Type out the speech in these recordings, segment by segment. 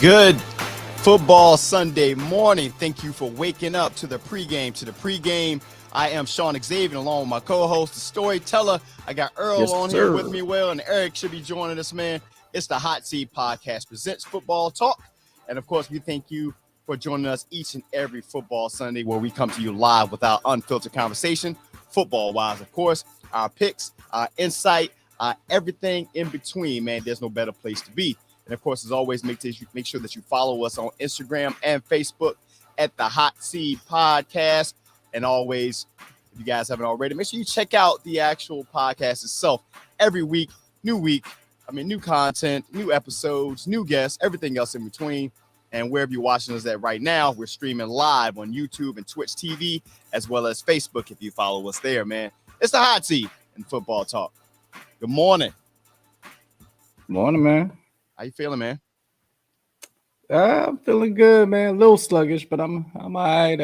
Good football Sunday morning. Thank you for waking up to the pregame. I am Shawn Xavier, along with my co-host, the storyteller. I got Earl here with me, and Eric should be joining us, man. It's the Hot Seat Podcast presents Football Talk. And, of course, we thank you for joining us each and every football Sunday where we come to you live with our unfiltered conversation, football-wise, of course, our picks, our insight, everything in between, man. There's no better place to be. And, of course, as always, make sure that you follow us on Instagram and Facebook at the Hot Seat Podcast. And always, if you guys haven't already, make sure you check out the actual podcast itself. Every week, new content, new episodes, new guests, everything else in between. And wherever you're watching us at right now, we're streaming live on YouTube and Twitch TV, as well as Facebook if you follow us there, man. It's the Hot Seat and Football Talk. Good morning. Morning, man. How you feeling, man? I'm feeling good, man. A little sluggish, but I'm all right.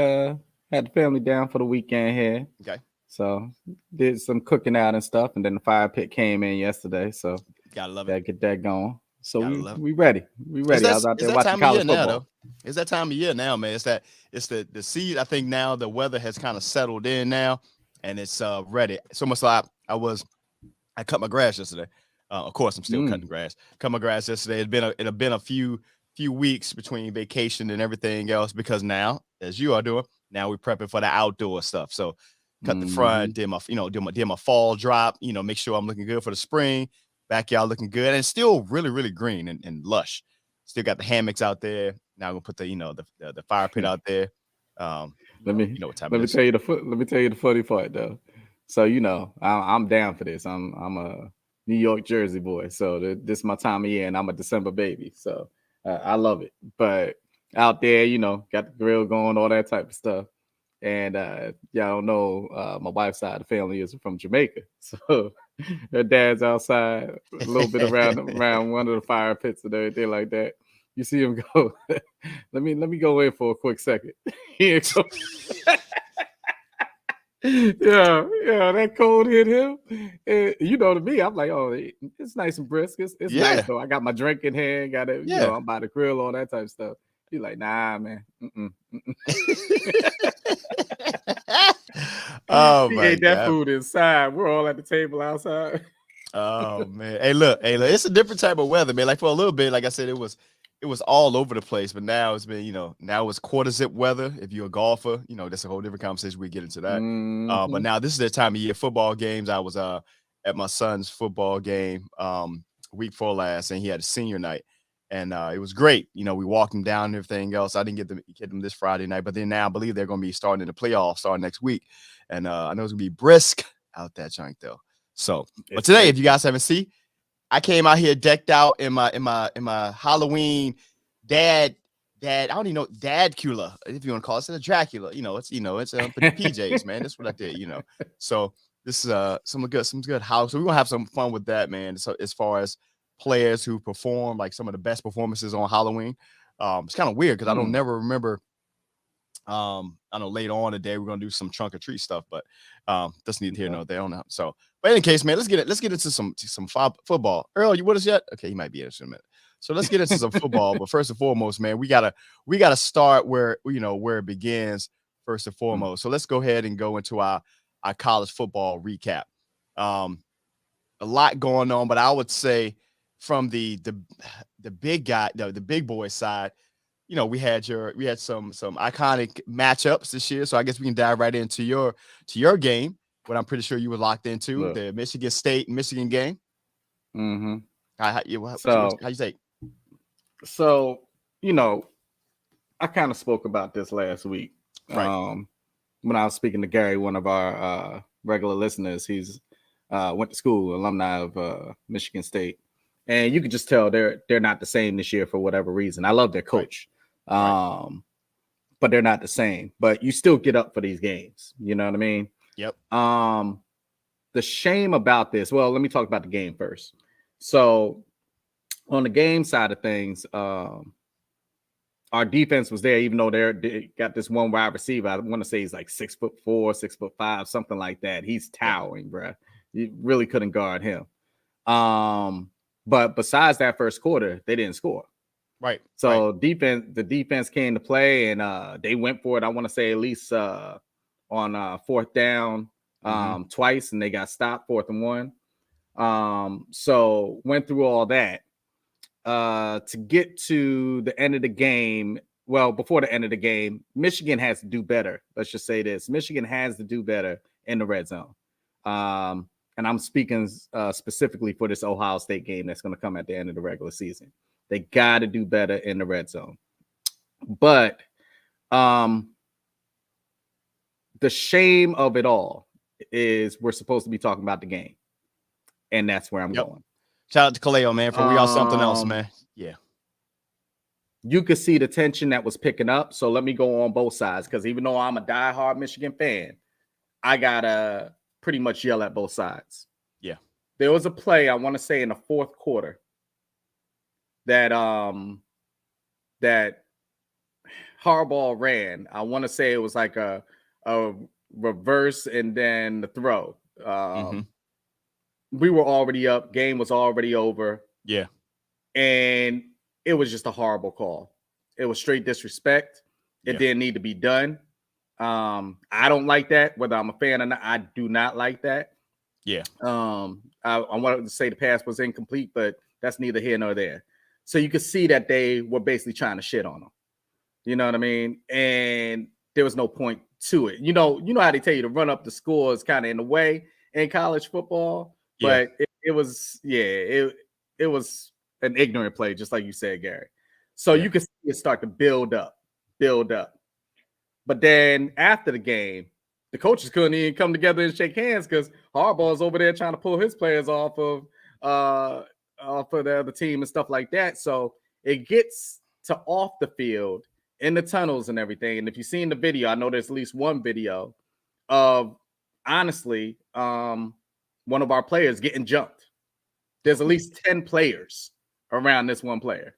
Had the family down for the weekend here. Okay. So did some cooking out and stuff, and then the fire pit came in yesterday. So gotta love it. Get that going. So we ready. We ready. I was out there watching college football. Now, it's that time of year now, man. It's the seed. I think now the weather has kind of settled in now, and it's ready. So much like I cut my grass yesterday. Of course, I'm still cutting grass. Cut my grass yesterday. It had been a few weeks between vacation and everything else because now, as you are doing, now we're prepping for the outdoor stuff. So cut the front, did my fall drop. Make sure I'm looking good for the spring. Backyard looking good, and it's still really, really green and lush. Still got the hammocks out there. Now I'm gonna put the fire pit out there. Let me tell you the funny part though. So I'm down for this. I'm a New York, Jersey boy. So this is my time of year, and I'm a December baby. So I love it. But out there, got the grill going, all that type of stuff. And y'all don't know, my wife's side of the family is from Jamaica. So her dad's outside a little bit around one of the fire pits and everything like that. You see him go, let me go in for a quick second. Here it goes. Yeah, that cold hit him. And, to me, I'm like, oh, it's nice and brisk. It's nice though. I got my drink in hand, got it, I'm by the grill, all that type of stuff. He's like, nah, man. Oh, he my ate that food inside. We're all at the table outside. Oh man. Hey, look, it's a different type of weather, man. Like for a little bit, like I said, it was all over the place, but now it's been, now it's quarter zip weather. If you're a golfer, that's a whole different conversation. We get into that. But now this is the time of year, football games. I was at my son's football game week before last, and he had a senior night, and it was great. We walked him down and everything else. I didn't get them this Friday night, but then now I believe they're going to be starting the playoffs starting next week, and I know it's going to be brisk out that junk though. So, but today, if you guys haven't seen, I came out here decked out in my Halloween dad. I don't even know Dadcula, if you want to call it. It's a Dracula. It's for the PJs, man. That's what I did. So this is some good house. So we're gonna have some fun with that, man. So as far as players who perform, like some of the best performances on Halloween, it's kind of weird because I don't never remember. I know later on today we're gonna do some trunk or treat stuff, but that's neither here nor there on that. So, but in any case, man, let's get into some football. Earl, you with us yet? Okay, he might be in a minute. So let's get into some football. But first and foremost, man, we gotta start where it begins first and foremost. So let's go ahead and go into our college football recap. A lot going on, but I would say from the big guy, the big boy side. We had some iconic matchups this year, so I guess we can dive right into your game. What I'm pretty sure you were locked into the Michigan State Michigan game. Mm-hmm. How you say? So I kind of spoke about this last week. Right. When I was speaking to Gary, one of our regular listeners, he's went to school, alumni of Michigan State, and you could just tell they're not the same this year for whatever reason. I love their coach. Right. But they're not the same. But you still get up for these games. You know what I mean? Yep. The shame about this. Well, let me talk about the game first. So on the game side of things, our defense was there, even though they got this one wide receiver. I want to say he's like 6'4", 6'5", something like that. He's towering, bro. You really couldn't guard him. But besides that first quarter, they didn't score. Right. So the defense came to play, and they went for it. I want to say at least on fourth down twice, and they got stopped 4th and 1. So went through all that to get to the end of the game. Well, before the end of the game, Michigan has to do better. Let's just say this: Michigan has to do better in the red zone. And I'm speaking specifically for this Ohio State game that's going to come at the end of the regular season. They got to do better in the red zone. But the shame of it all is we're supposed to be talking about the game. And that's where I'm going. Shout out to Kaleo, man, for we are something else, man. Yeah. You could see the tension that was picking up. So let me go on both sides, because even though I'm a diehard Michigan fan, I got to pretty much yell at both sides. Yeah. There was a play, I want to say in the 4th quarter, that that Harbaugh ran. I want to say it was like a reverse and then the throw. We were already up. Game was already over. Yeah. And it was just a horrible call. It was straight disrespect. It didn't need to be done. I don't like that. Whether I'm a fan or not, I do not like that. Yeah. I wanted to say the pass was incomplete, but that's neither here nor there. So you could see that they were basically trying to shit on him. You know what I mean? And there was no point to it. You know how they tell you to run up the scores kind of in the way in college football, but it was an ignorant play, just like you said, Gary. So you could see it start to build up. But then after the game, the coaches couldn't even come together and shake hands because Harbaugh's over there trying to pull his players off of the other team and stuff like that. So it gets to off the field in the tunnels and everything. And if you've seen the video, I know there's at least one video of, honestly, one of our players getting jumped. There's at least 10 players around this one player.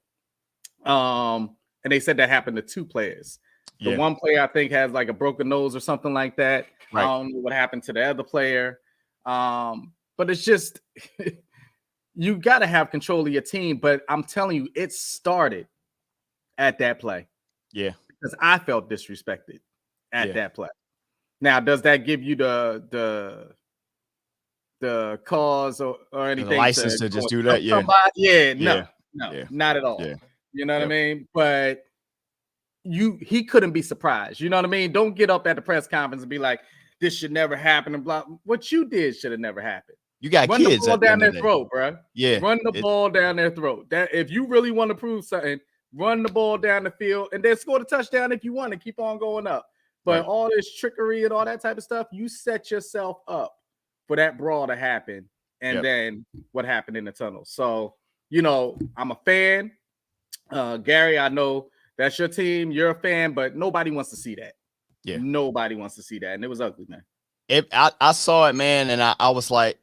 And they said that happened to 2 players. The one player, I think, has like a broken nose or something like that. Right. I don't know what happened to the other player. But it's just, you got to have control of your team. But I'm telling you, it started at that play. Yeah. Because I felt disrespected at that play. Now, does that give you the cause or anything? The license to just do that? No, not at all. Yeah. You know what I mean? But he couldn't be surprised. You know what I mean? Don't get up at the press conference and be like, this should never happen and blah. What you did should have never happened. You got run kids the ball down their throat, bro. Yeah. Run the ball down their throat. That if you really want to prove something, run the ball down the field and then score the touchdown if you want to keep on going up. But all this trickery and all that type of stuff, you set yourself up for that brawl to happen. And then what happened in the tunnel. So, I'm a fan. Gary, I know that's your team. You're a fan, but nobody wants to see that. Yeah. Nobody wants to see that. And it was ugly, man. I saw it, man. And I was like,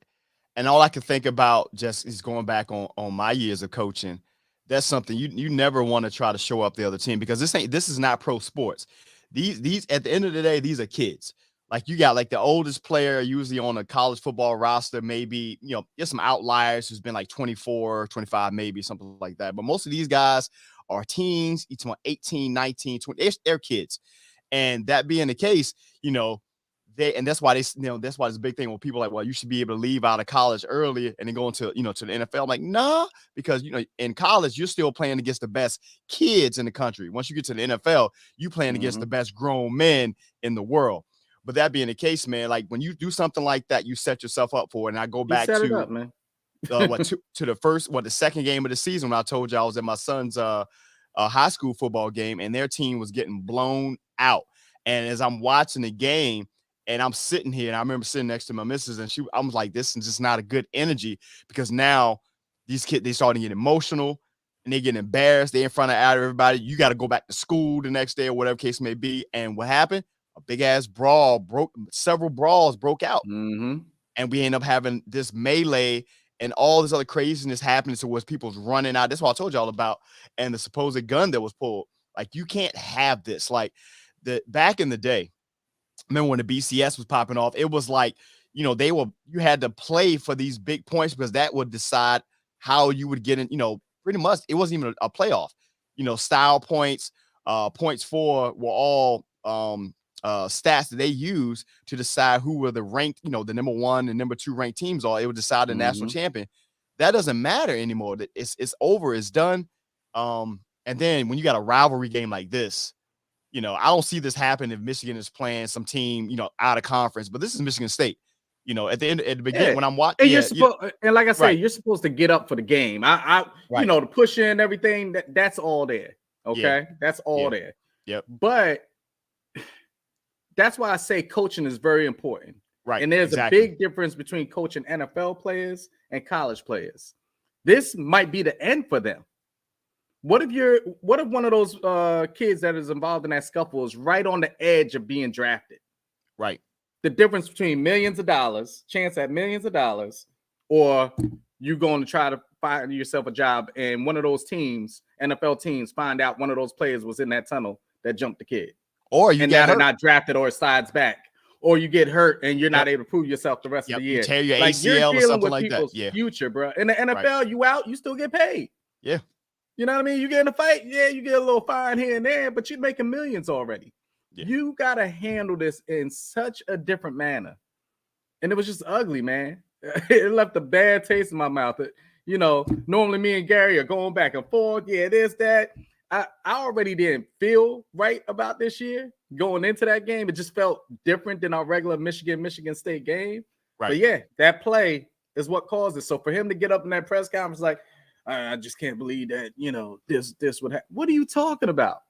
and all I could think about just is going back on my years of coaching. That's something you never want to try to show up the other team, because this is not pro sports. These at the end of the day, these are kids. Like, you got like the oldest player usually on a college football roster, maybe, there's some outliers who's been like 24, 25, maybe something like that. But most of these guys are teens, each one 18, 19, 20, they're kids. And that being the case, that's why that's why it's a big thing when people are like, well, you should be able to leave out of college early and then go into, to the NFL. I'm like, nah, because, in college, you're still playing against the best kids in the country. Once you get to the NFL, you playing against the best grown men in the world. But that being the case, man, like when you do something like that, you set yourself up for it. And I go back to the second game of the season when I told you I was at my son's high school football game and their team was getting blown out. And as I'm watching the game and I'm sitting here, and I remember sitting next to my missus, and I was like, this is just not a good energy, because now these kids, they starting to get emotional and they get embarrassed. They're in front of everybody. You got to go back to school the next day or whatever case may be. And what happened? A big ass brawl several brawls broke out. And we end up having this melee and all this other craziness happening. So was people's running out. That's what I told y'all about. And the supposed gun that was pulled. Like, you can't have this. Like, back in the day, remember when the BCS was popping off, it was like, you had to play for these big points, because that would decide how you would get in, pretty much it wasn't even a playoff. style points, points for were all stats that they use to decide who were the ranked, the number 1 and number 2 ranked teams are. It would decide the national champion. That doesn't matter anymore. It's over. It's done. And then when you got a rivalry game like this, I don't see this happen if Michigan is playing some team, out of conference. But this is Michigan State. At the beginning when I'm watching, and you're supposed, and like I said, you're supposed to get up for the game. The push in everything. That's all there. Okay, that's all there. Yep. But that's why I say coaching is very important. Right. And there's a big difference between coaching NFL players and college players. This might be the end for them. What if one of those kids that is involved in that scuffle is right on the edge of being drafted? Right. The difference between millions of dollars, chance at millions of dollars, or you going to try to find yourself a job and one of those teams, NFL teams, find out one of those players was in that tunnel that jumped the kid. Or you now they're not drafted or it slides back. Or you get hurt and you're not able to prove yourself the rest of the year. You tear your ACL or something like that. Yeah. Future, bro. In the NFL, you out, you still get paid. Yeah. You know what I mean? You get in a fight, you get a little fine here and there, but you're making millions already. Yeah. You got to handle this in such a different manner. And it was just ugly, man. It left a bad taste in my mouth. Normally me and Gary are going back and forth. Yeah, there's that. I already didn't feel right about this year going into that game. It just felt different than our regular Michigan State game. Right. But yeah, that play is what caused it. So for him to get up in that press conference like, I just can't believe that, this would happen. What are you talking about?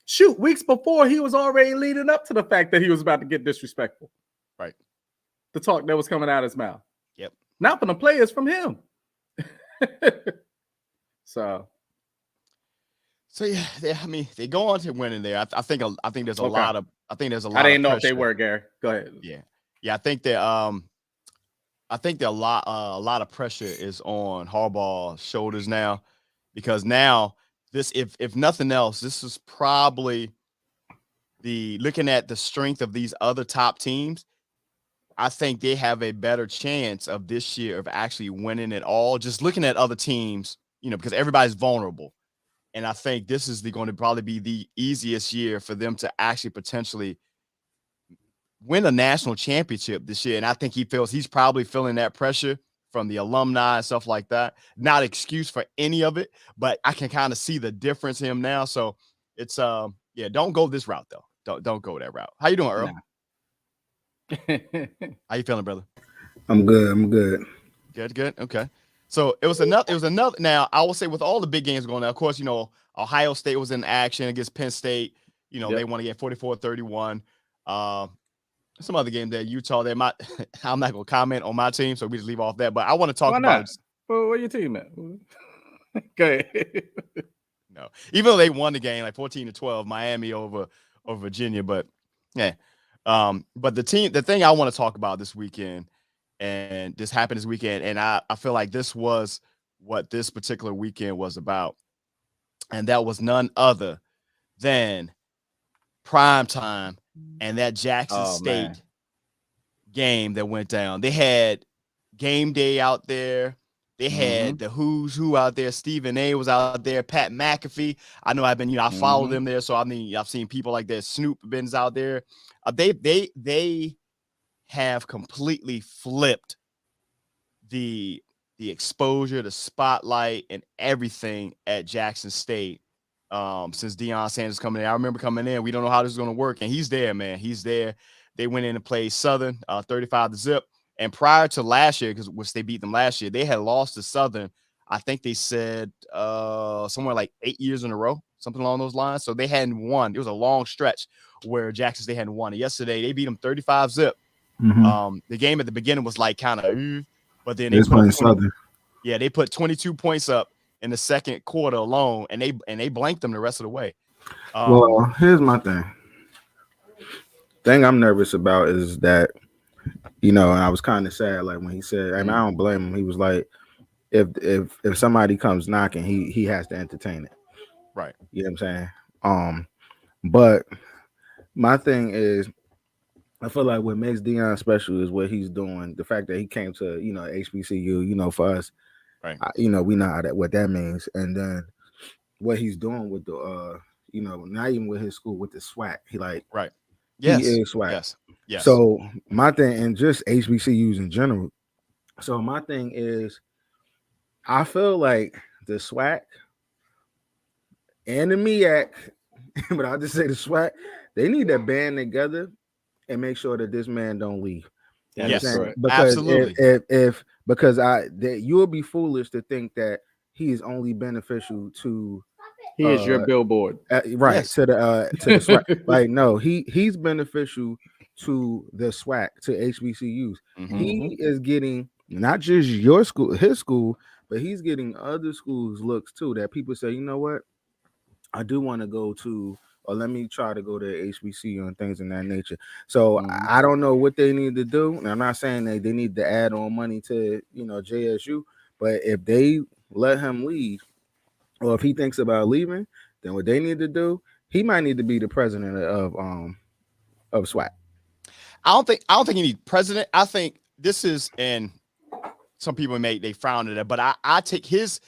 Shoot, weeks before he was already leading up to the fact that he was about to get disrespectful. Right. The talk that was coming out of his mouth. Yep. Not from the players, from him. So yeah, I mean, they go on to winning there. I think there's a lot of. I didn't know if they were, Gary. Go ahead. Yeah. I think that a lot of pressure is on Harbaugh's shoulders now, because now this, if nothing else, this is probably looking at the strength of these other top teams. I think they have a better chance of this year of actually winning it all. Just looking at other teams, because everybody's vulnerable. And I think this is going to probably be the easiest year for them to actually potentially win a national championship this year. And I think he's probably feeling that pressure from the alumni and stuff like that. Not excuse for any of it, but I can kind of see the difference in him now. So it's don't go this route though. Don't go that route. How you doing, Earl? Nah. How you feeling, brother? I'm good. Good. Okay. So it was another. Now I will say, with all the big games going on, of course, Ohio State was in action against Penn State. They want to get 44-31. Some other games there, Utah. I'm not gonna comment on my team, so we just leave off that. But I want to talk about. Well, where your team at? Okay. No, even though they won the game like 14-12, Miami over Virginia, but yeah. But the thing I want to talk about this weekend. And this happened this weekend, and I feel like this was what this particular weekend was about. And that was none other than primetime and that Jackson State game that went down. They had game day out there. They had the who's who out there. Stephen A was out there. Pat McAfee. I know I follow them there. So I've seen people like that. Snoop Ben's out there. They have completely flipped the exposure, the spotlight, and everything at Jackson State since Deion Sanders coming in. I remember coming in. We don't know how this is going to work, and he's there, man. He's there. They went in and played Southern 35-0. And prior to last year, which they beat them last year, they had lost to Southern. I think they said somewhere like 8 years in a row, something along those lines. So they hadn't won. It was a long stretch where Jackson State hadn't won. And yesterday they beat them 35-0. The game at the beginning was like kind of, but then they put 22 points up in the second quarter alone, and they blanked them the rest of the way. Well, here's my thing I'm nervous about is that, and I was kind of sad, like when he said, and I don't blame him. He was like, if somebody comes knocking, he has to entertain it. Right. You know what I'm saying? But my thing is, I feel like what makes Deion special is what he's doing. The fact that he came to, HBCU, for us, right? We know what that means. And then what he's doing with the not even with his school, with the SWAC. He like Right. he Yes. is SWAC. Yes. Yes. So my thing, and just HBCUs in general. So my thing is, I feel like the SWAC and the MEAC, but I'll just say the SWAC, they need to band together and make sure that this man don't leave. Yes, because absolutely. if you will be foolish to think that he is only beneficial to he is your billboard, right? Yes. To the SWAC. Like no, he's beneficial to the SWAC, to HBCUs. Mm-hmm. He is getting not just your school, his school, but he's getting other schools looks too. That people say, you know what, I do want to go to, or let me try to go to HBCU and things in that nature. So I don't know what they need to do. And I'm not saying that they need to add on money to, JSU, but if they let him leave, or if he thinks about leaving, then what they need to do, he might need to be the president of SWAC. I don't think you need president. I think this is, and some people they frown at it, but I take his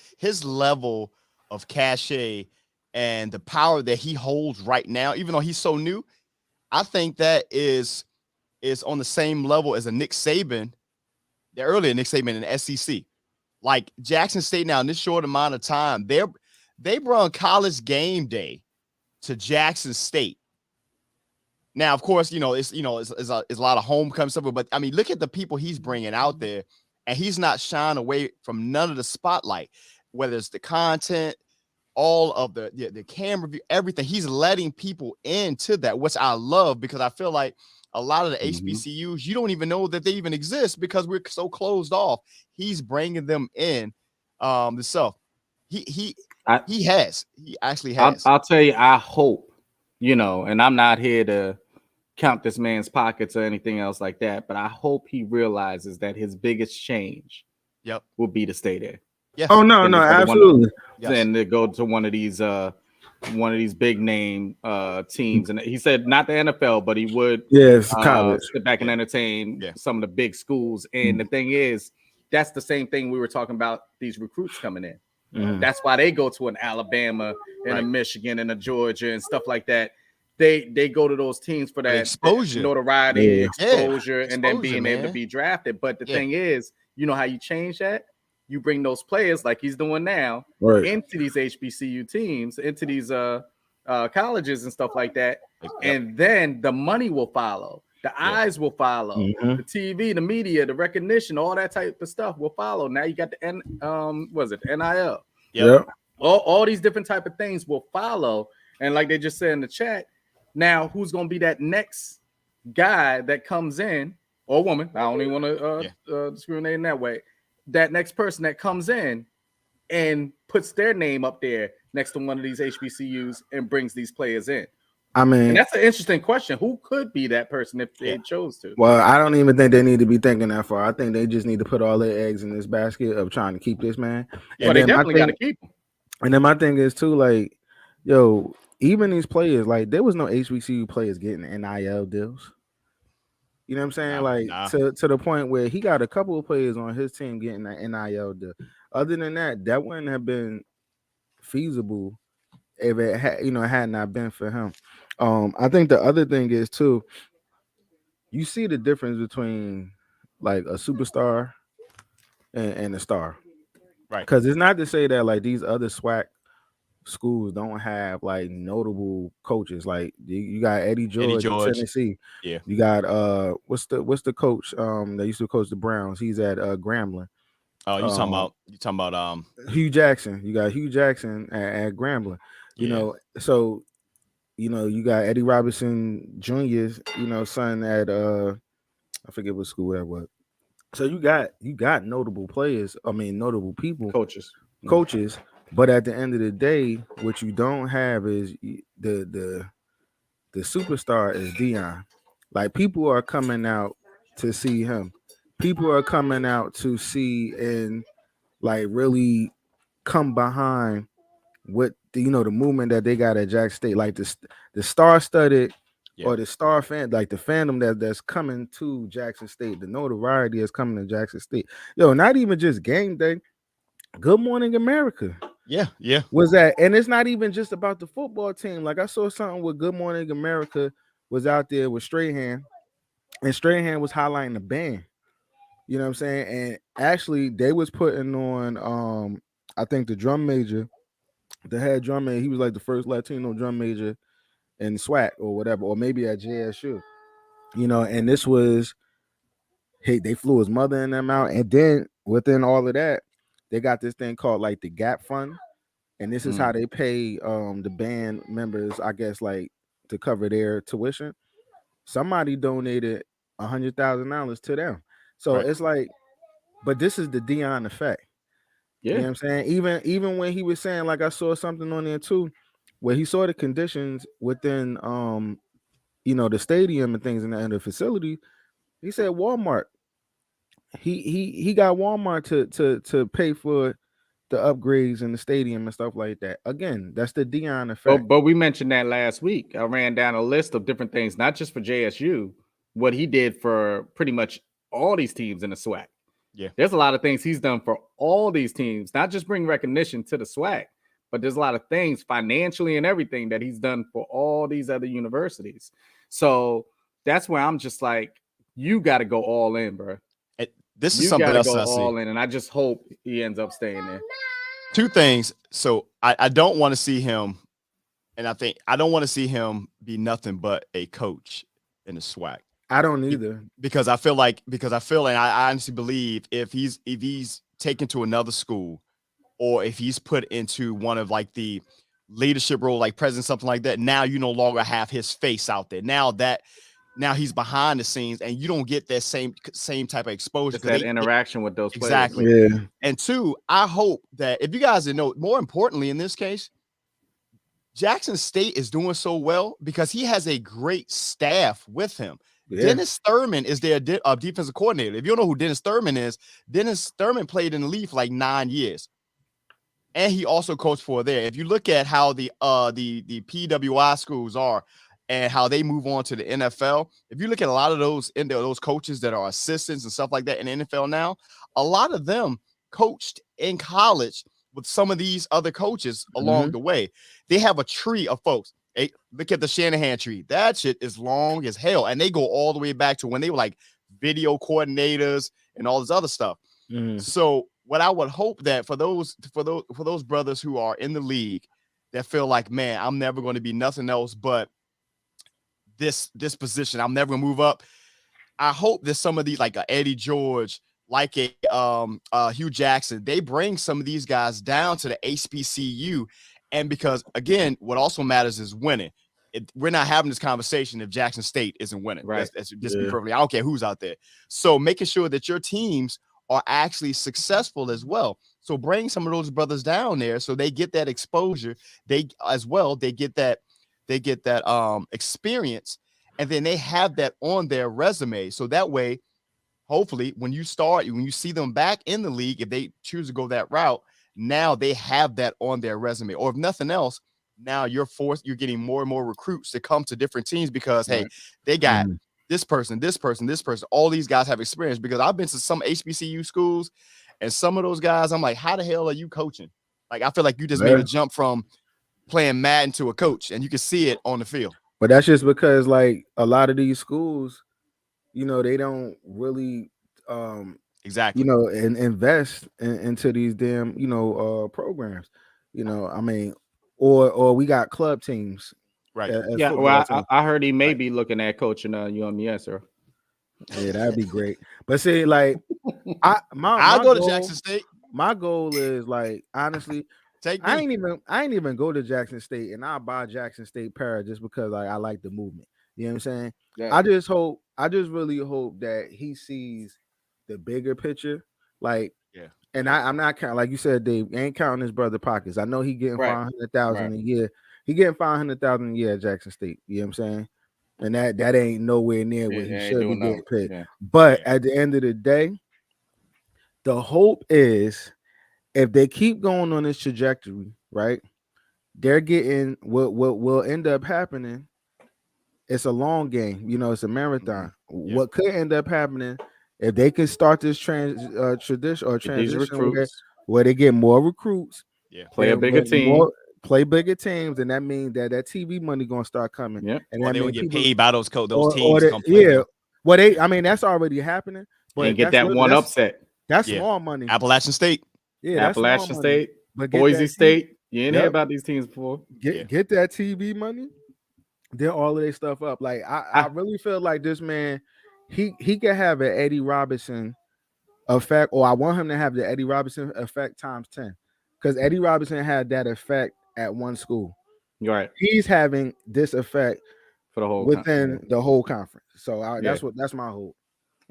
level of cachet and the power that he holds right now, even though he's so new. I think that is on the same level as a Nick Saban, the earlier Nick Saban in the SEC. Like Jackson State now in this short amount of time, they brought College Game Day to Jackson State. Now, of course, it's a lot of homecoming stuff, but I mean, look at the people he's bringing out there, and he's not shying away from none of the spotlight, whether it's the content, all of the camera view, everything. He's letting people into that, which I love, because I feel like a lot of the HBCUs, you don't even know that they even exist because we're so closed off. He's bringing them in. So he actually has. I'll tell you, I hope, and I'm not here to count this man's pockets or anything else like that, but I hope he realizes that his biggest change will be to stay there. Yeah. Oh no, absolutely. And to go to one of these big name teams, and he said not the NFL, but he would college sit back and entertain some of the big schools. And the thing is, that's the same thing we were talking about, these recruits coming in. That's why they go to an Alabama and a Michigan and a Georgia and stuff like that. They go to those teams for that exposure, notoriety, exposure, and then being able to be drafted. But the thing is, you know how you change that? You bring those players like he's doing now into these HBCU teams, into these colleges and stuff like that. And then the money will follow. The eyes will follow. The TV, the media, the recognition, all that type of stuff will follow. Now you got the NIL. All these different type of things will follow. And like they just said in the chat, now who's going to be that next guy that comes in, or woman? I don't even want to discriminate in that way. That next person that comes in and puts their name up there next to one of these HBCUs and brings these players in. I mean, and that's an interesting question. Who could be that person if they chose to? Well, I don't even think they need to be thinking that far. I think they just need to put all their eggs in this basket of trying to keep this man. Well, they definitely got to keep him. And then my thing is too, like, yo, even these players, like, there was no HBCU players getting NIL deals. You know what I'm saying? To the point where he got a couple of players on his team getting an NIL deal. Other than that, that wouldn't have been feasible if it had not been for him. I think the other thing is too, you see the difference between like a superstar and a star, right? Because it's not to say that like these other SWAC schools don't have like notable coaches. Like you got Eddie George. In Tennessee. Yeah. You got what's the coach that used to coach the Browns? He's at Grambling. Oh, you talking about Hugh Jackson. You got Hugh Jackson at Grambling. You know, so you got Eddie Robinson Jr.'s, son at I forget what school that was. So you got notable players. I mean, notable people, coaches. But at the end of the day, what you don't have is the superstar is Dion. Like, people are coming out to see him. People are coming out to see and like really come behind what the movement that they got at Jackson State. Like the star-studded or the star fan, like the fandom that's coming to Jackson State, the notoriety is coming to Jackson State. Yo, not even just game day. Good Morning America. Yeah. Was that, and it's not even just about the football team. Like I saw something with Good Morning America was out there with Strahan, and Strahan was highlighting the band. You know what I'm saying? And actually, they was putting on, I think the drum major, the head drum major. He was like the first Latino drum major in SWAC or whatever, or maybe at JSU. You know, and this was, hey, they flew his mother and them out, and then within all of that, they got this thing called like the Gap Fund, and this is how they pay the band members, I guess, like to cover their tuition. Somebody donated $100,000 to them, so it's like, but this is the Dion effect. Yeah. You know what I'm saying? Even when he was saying, like I saw something on there too, where he saw the conditions within the stadium and things in the facility. He said Walmart. He got Walmart to pay for the upgrades in the stadium and stuff like that. Again, that's the Dion effect. But we mentioned that last week. I ran down a list of different things, not just for JSU, what he did for pretty much all these teams in the SWAC. Yeah. There's a lot of things he's done for all these teams, not just bring recognition to the SWAC, but there's a lot of things financially and everything that he's done for all these other universities. So that's where I'm just like, you got to go all in, bro. This is something else I see. All in, and I just hope he ends up staying there. Two things. So I don't want to see him, and I don't want to see him be nothing but a coach in the SWAC. I don't either, because I feel and I honestly believe if he's taken to another school, or if he's put into one of like the leadership role, like president, something like that, now you no longer have his face out there. Now he's behind the scenes, and you don't get that same type of exposure. It's that interaction with those players. Exactly. Yeah. And two, I hope that if you guys didn't know, more importantly in this case, Jackson State is doing so well because he has a great staff with him. Yeah. Dennis Thurman is their defensive coordinator. If you don't know who Dennis Thurman is, Dennis Thurman played in the league for like 9 years. And he also coached for there. If you look at how the PWI schools are, and how they move on to the NFL. If you look at a lot of those coaches that are assistants and stuff like that in the NFL now, a lot of them coached in college with some of these other coaches along the way. They have a tree of folks. Hey, look at the Shanahan tree. That shit is long as hell. And they go all the way back to when they were like video coordinators and all this other stuff. So what I would hope that for those brothers who are in the league that feel like, man, I'm never going to be nothing else but this position, I'm never gonna move up. I hope that some of these, like Eddie George, like a Hugh Jackson, they bring some of these guys down to the HBCU. And because again, what also matters is winning. We're not having this conversation if Jackson State isn't winning. Right. That's just be perfectly. I don't care who's out there. So making sure that your teams are actually successful as well. So bring some of those brothers down there so they get that exposure. They get that experience, and then they have that on their resume. So that way, hopefully, when you see them back in the league, if they choose to go that route, now they have that on their resume. Or if nothing else, now you're getting more and more recruits to come to different teams because hey, they got this person. All these guys have experience, because I've been to some HBCU schools, and some of those guys, I'm like, how the hell are you coaching? Like, I feel like you just made a jump from playing Madden to a coach, and you can see it on the field. But that's just because like a lot of these schools, they don't really exactly, invest into these damn programs. I mean, or we got club teams, right? Yeah, well, I heard he may be looking at coaching UMES, sir. Yeah, that'd be great. But see, like, I'll go to Jackson State. My goal is, like, honestly, I ain't even go to Jackson State, and I'll buy Jackson State Para just because I like the movement. You know what I'm saying? Yeah. I just really hope that he sees the bigger picture. Like, and I'm not counting, like you said, Dave, ain't counting his brother pockets. I know he getting $500,000 a year. He getting $500,000 a year at Jackson State. You know what I'm saying? And that ain't nowhere near what he should be getting paid. Yeah. But at the end of the day, the hope is, if they keep going on this trajectory, right, they're getting what will end up happening. It's a long game, it's a marathon. Yeah. What could end up happening if they can start this transition where they get more recruits, Yeah. Play a bigger team. Play bigger teams, and that means that TV money gonna start coming. Yeah. And or that they will get paid by those teams. Yeah. Well, I mean, that's already happening. But and get that one upset. That's small money. Appalachian State. Yeah, that's Appalachian State. But Boise State. You ain't hear about these teams before. Get that TV money. Then all of their stuff up. Like I really feel like this man, he can have an Eddie Robinson effect, or I want him to have the Eddie Robinson effect times 10, because Eddie Robinson had that effect at one school. Right. He's having this effect for the whole within the whole conference. So that's my hope.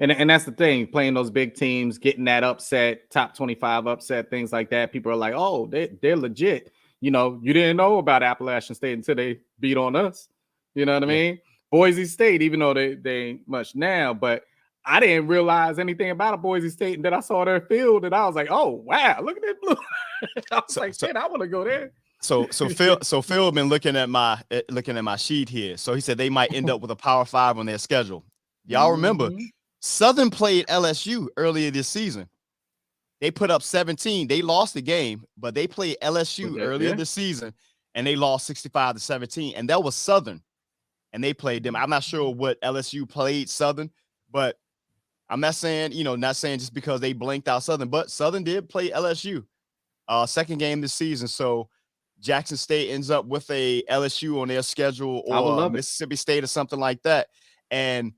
And that's the thing, playing those big teams, getting that upset, top 25 upset, things like that. People are like, oh, they're legit. You know, you didn't know about Appalachian State until they beat on us. You know what I mean? Boise State, even though they ain't much now, but I didn't realize anything about a Boise State, and then I saw their field, and I was like, oh wow, look at that blue. I was like, shit, I want to go there. So Phil been looking at my sheet here. So he said they might end up with a Power 5 on their schedule. Y'all remember Southern played LSU earlier this season. They put up 17. They lost the game, but they played LSU earlier this season, and they lost 65-17. And that was Southern, and they played them. I'm not sure what LSU played Southern, but I'm not saying just because they blinked out Southern, but Southern did play LSU second game this season. So Jackson State ends up with a LSU on their schedule, or Mississippi State or something like that. And,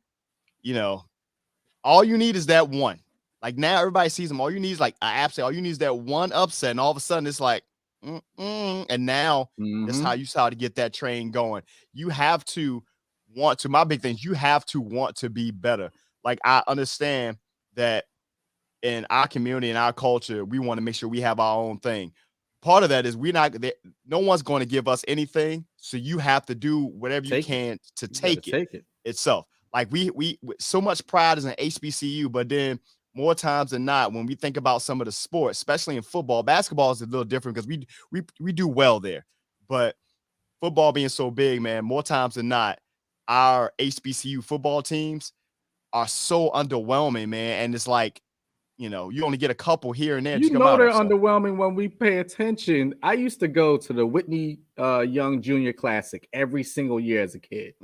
all you need is that one. Like now everybody sees them. All you need is like all you need is that one upset. And all of a sudden it's like, and now that's how you start to get that train going. You have to want to, my big thing, you have to want to be better. Like I understand that in our community, in our culture, we want to make sure we have our own thing. Part of that is no one's going to give us anything. So you have to do whatever you can to take it itself. Like we so much pride is in HBCU, but then more times than not, when we think about some of the sports, especially in football, basketball is a little different because we do well there. But football being so big, man, more times than not, our HBCU football teams are so underwhelming, man. And it's like, you only get a couple here and there. They're underwhelming when we pay attention. I used to go to the Whitney Young Junior Classic every single year as a kid.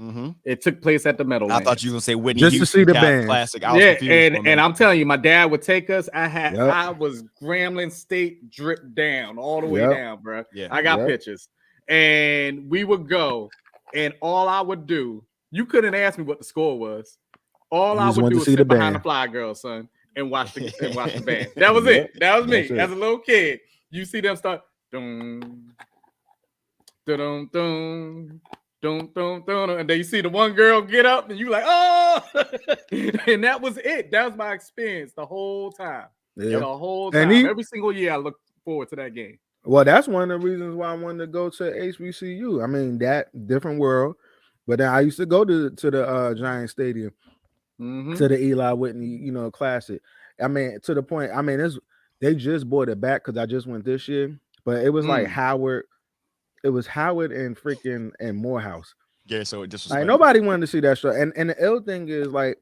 It took place at the Meadowlands. I thought you were going to say Whitney just Houston to see the band Classic. And I'm telling you, my dad would take us. I was Grambling State drip down all the way down, bro. Yeah. I got pictures. And we would go, and all I would do, you couldn't ask me what the score was. All I would do was sit behind the Fly Girls, son, and watch the band. That was it. That was me as a little kid. You see them start dum, dum, dum, dum, dum, dum, and then you see the one girl get up, and you like, oh, and that was it. That was my experience the whole time. The whole time. Every single year, I look forward to that game. Well, that's one of the reasons why I wanted to go to HBCU. I mean, that different world. But then I used to go to the Giant Stadium. To the Eli Whitney, Classic. I mean, to the point. I mean, they just bought it back because I just went this year, but it was like Howard. It was Howard and Morehouse. Yeah, so it just like nobody wanted to see that show. And the ill thing is like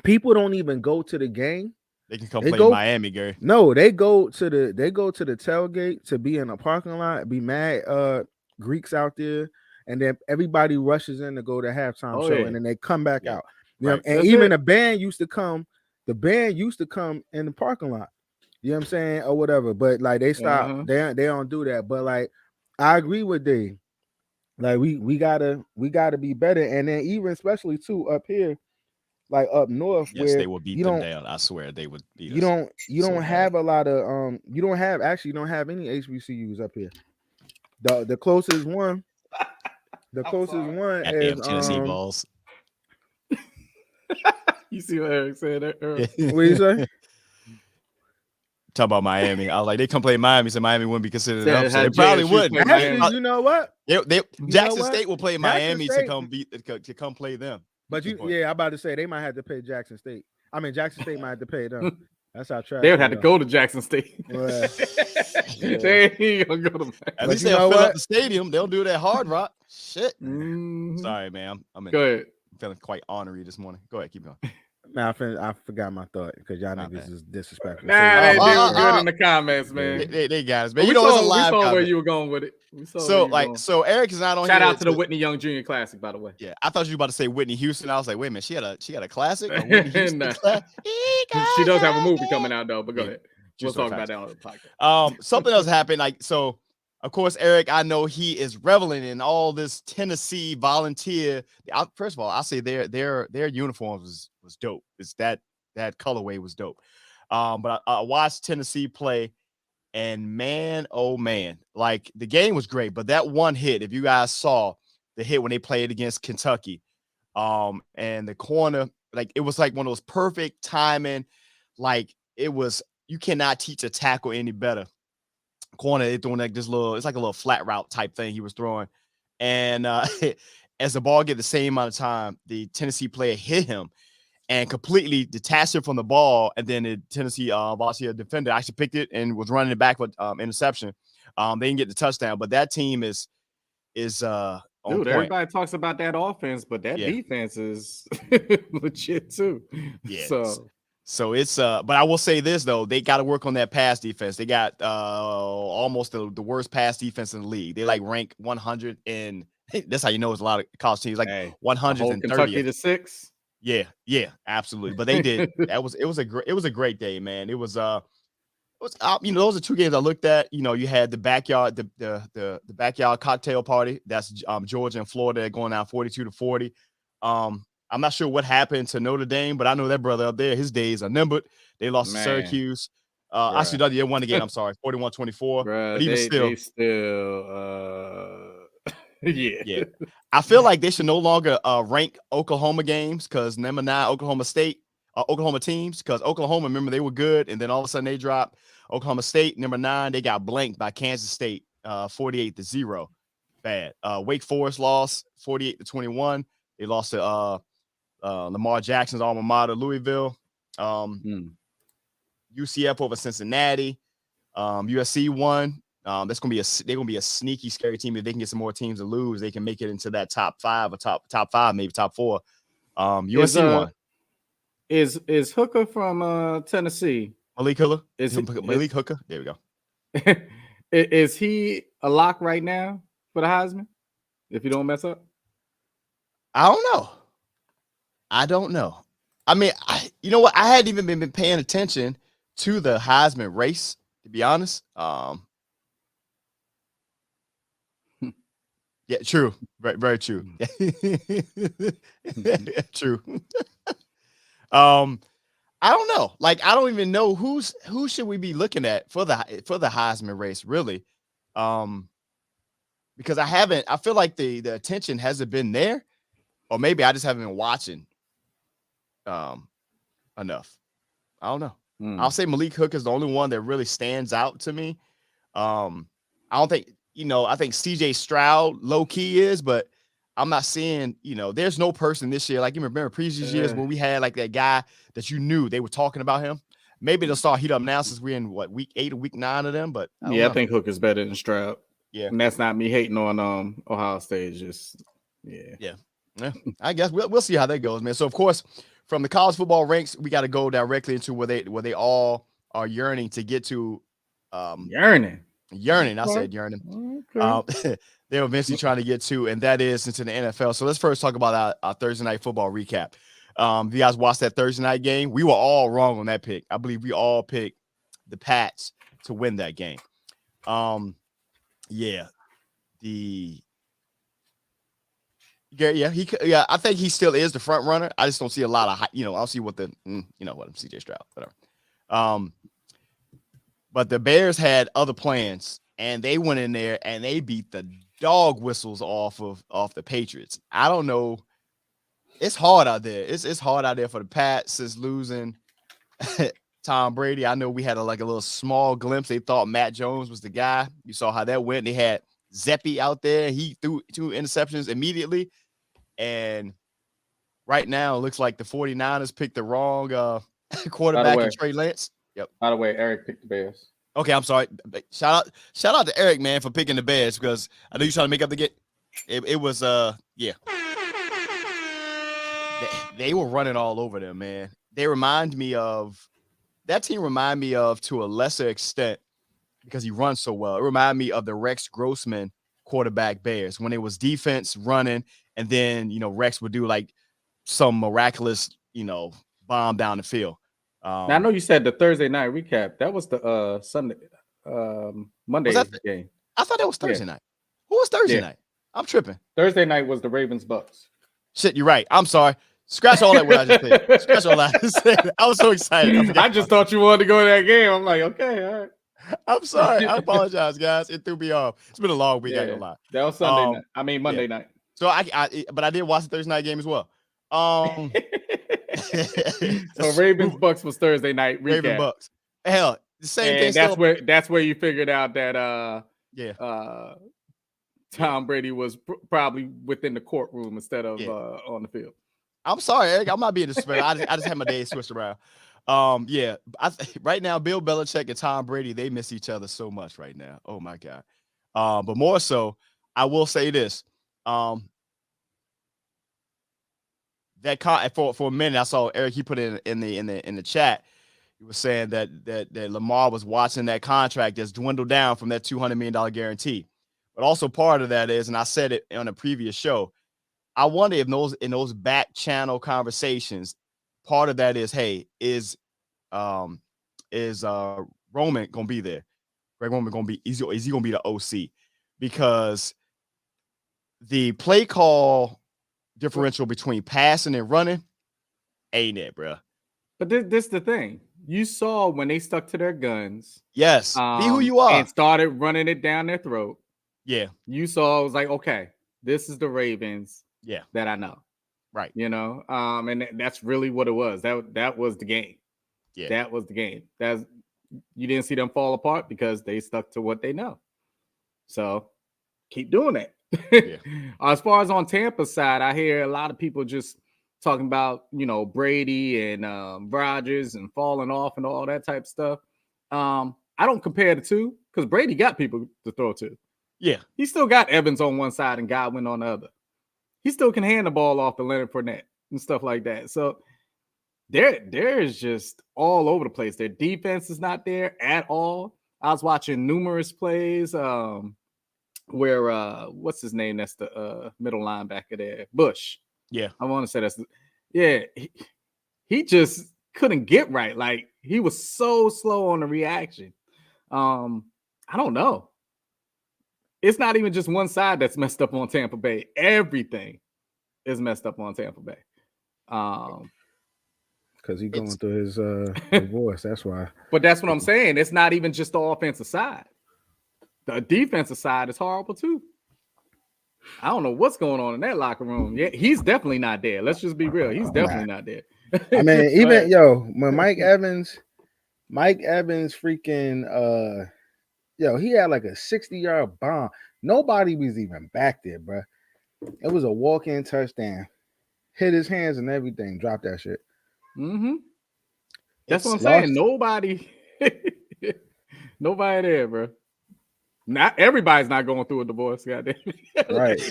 people don't even go to the game. They can come play in Miami, Gary. No, they go to the tailgate to be in a parking lot, be mad Greeks out there, and then everybody rushes in to go to halftime show, and then they come back out. And even the band used to come. The band used to come in the parking lot. You know what I'm saying, or whatever. But like they stopped. They don't do that. But like I agree with Dave. Like we gotta be better. And then even especially too up here, like up north, where they will beat them down. I swear they would beat us. You don't have a lot of you don't have any HBCUs up here. The closest one. The closest one is Tennessee Balls. You see what Eric said, Earl? What you say? Talk about Miami. I was like, they come play Miami, so Miami wouldn't be considered an upset. They probably wouldn't. Actually, you know what? Jackson State will play Miami to come play them. But I'm about to say they might have to pay Jackson State. I mean, Jackson State might have to pay them. That's how trash. They would have to go to Jackson State. They ain't gonna go to. At least they'll fill up the stadium. They'll do that Hard Rock. Shit. Sorry, man. Go ahead. I'm feeling quite ornery this morning. Go ahead, keep going. Man, I forgot my thought because y'all niggas is disrespectful. Nah, they were good in the comments, man. They got us, man. We saw where you were going with it. So Eric is not on Shout here. out to the Whitney Young Jr. Classic, by the way. Yeah, I thought you were about to say Whitney Houston. I was like, wait a minute, she had a classic. A Whitney Houston She does have a movie coming out though, but go ahead. We'll talk about that on the podcast. Something else happened. Of course, Eric, I know he is reveling in all this Tennessee volunteer. First of all, I'll say their uniforms was dope. It's that colorway was dope. But I watched Tennessee play, and man, oh man, like the game was great. But that one hit, if you guys saw the hit when they played against Kentucky, and the corner, like it was like one of those perfect timing. Like it was, you cannot teach a tackle any better. Corner, they throwing like this little, it's like a little flat route type thing he was throwing. And as the ball get the same amount of time, the Tennessee player hit him and completely detached him from the ball. And then the Tennessee varsity defender actually picked it and was running it back with interception. They didn't get the touchdown, but that team is on point. Everybody talks about that offense, but that defense is legit too. Yeah. So it's but I will say this though, they got to work on that pass defense. They got almost the worst pass defense in the league. They like rank 100 and that's how you know it's a lot of college teams like 130. Kentucky to 6. Yeah, absolutely. But they did. It was a great day, man. It was those are two games I looked at. You had the backyard the backyard cocktail party. That's Georgia and Florida going out 42-40. I'm not sure what happened to Notre Dame, but I know that brother up there, his days are numbered. They lost to Syracuse. Actually, they won the game. I'm sorry, 41-24. But even yeah. I feel like they should no longer rank Oklahoma games because number 9 Oklahoma teams, because Oklahoma, remember, they were good, and then all of a sudden they dropped. Oklahoma State, number 9, they got blanked by Kansas State, 48-0. Bad. Wake Forest lost 48-21. They lost to Lamar Jackson's alma mater, Louisville. UCF over Cincinnati. USC won. They're gonna be a sneaky, scary team. If they can get some more teams to lose, they can make it into that top 5 or top 5, maybe top 4. USC won. Is Hooker from Tennessee? Malik Hooker? Malik Hooker? There we go. Is he a lock right now for the Heisman? If you don't mess up? I don't know. I mean, you know what? I hadn't even been paying attention to the Heisman race, to be honest. Yeah, true. Very, very true. True. I don't know. Like, I don't even know who should we be looking at for the Heisman race, really. Because I feel like the attention hasn't been there, or maybe I just haven't been watching enough. I don't know. I'll say Malik Hooker is the only one that really stands out to me. I don't think, I think CJ Stroud low key is, but I'm not seeing, there's no person this year. Like, you remember previous years when we had like that guy that you knew they were talking about him. Maybe they'll start heat up now since we're in week 8 or week 9 of them. But I think Hooker's better than Stroud. Yeah, and that's not me hating on Ohio State. Just yeah. I guess we'll see how that goes, man. So of course, from the college football ranks, we got to go directly into where they all are yearning to get to. Yearning. I said yearning. Okay. They're eventually trying to get to, and that is into the NFL. So let's first talk about our Thursday night football recap. If you guys watched that Thursday night game, we were all wrong on that pick. I believe we all picked the Pats to win that game. I think he still is the front runner. I just don't see a lot of, I don't see what CJ Stroud, whatever. But the Bears had other plans, and they went in there and they beat the dog whistles off the Patriots. I don't know. It's hard out there. It's hard out there for the Pats since losing Tom Brady. I know we had a little small glimpse. They thought Matt Jones was the guy. You saw how that went. They had Zeppi out there. He threw 2 interceptions immediately. And right now, it looks like the 49ers picked the wrong quarterback in Trey Lance. Yep. By the way, Eric picked the Bears. Okay, I'm sorry. Shout out to Eric, man, for picking the Bears, because I know you're trying to make up the get. It was They were running all over them, man. they remind me of that team. Remind me of to a lesser extent because he runs so well. It reminded me of the Rex Grossman quarterback Bears when it was defense running, and then Rex would do like some miraculous bomb down the field. Now I know you said the Thursday night recap. That was the Sunday, Monday game. I thought that was Thursday night. Who was Thursday night? I'm tripping. Thursday night was the Ravens-Bucks. Shit, you're right. I'm sorry. Scratch all that what I just said. Scratch all that I just said. I was so excited. I just thought you wanted to go to that game. I'm like, okay, all right. I'm sorry. I apologize, guys. It threw me off. It's been a long week. I ain't gonna lie. That was Sunday night. I mean Monday night. So but I did watch the Thursday night game as well. So Ravens-Bucks was Thursday night recap. Ravens-Bucks. Hell, the same thing. That's where you figured out that Tom Brady was probably within the courtroom instead of on the field. I'm sorry, Eric. I'm not being disrespectful. I just had my days switched around. Right now, Bill Belichick and Tom Brady, they miss each other so much right now. Oh my God. But more so, I will say this. For a minute, I saw Eric. He put it in the chat. He was saying that Lamar was watching that contract that's dwindled down from that $200 million guarantee. But also part of that is, and I said it on a previous show, I wonder if in those back channel conversations, part of that is, hey, is Roman gonna be there? Greg Roman gonna be? Is he gonna be the OC? Because the play call differential between passing and running ain't it, bro. But this the thing. You saw when they stuck to their guns. Yes, be who you are, and started running it down their throat. Yeah, you saw. It was like, okay, this is the Ravens. Yeah, that I know. Right. And that's really what it was. That was the game. Yeah, that was the game. You didn't see them fall apart because they stuck to what they know. So keep doing that. Yeah. As far as on Tampa's side, I hear a lot of people just talking about, Brady and Rodgers and falling off and all that type of stuff. I don't compare the two because Brady got people to throw to. Yeah. He still got Evans on one side and Godwin on the other. He still can hand the ball off to Leonard Fournette and stuff like that. So there's just all over the place. Their defense is not there at all. I was watching numerous plays where what's his name? That's the middle linebacker there, Bush. Yeah, I want to say that's he just couldn't get right. Like he was so slow on the reaction. I don't know. It's not even just one side that's messed up on Tampa Bay. Everything is messed up on Tampa Bay. Because he's going through his divorce. That's why. But that's what I'm saying. It's not even just the offensive side. The defensive side is horrible too. I don't know what's going on in that locker room. Yeah, he's definitely not there. Let's just be real. He's definitely not there. I mean, even when Mike Evans freaking he had like a 60-yard bomb. Nobody was even back there, bro. It was a walk-in touchdown. Hit his hands and everything. Dropped that shit. Mm-hmm. That's what I'm saying. Nobody there, bro. Not everybody's not going through a divorce, goddamn. Right.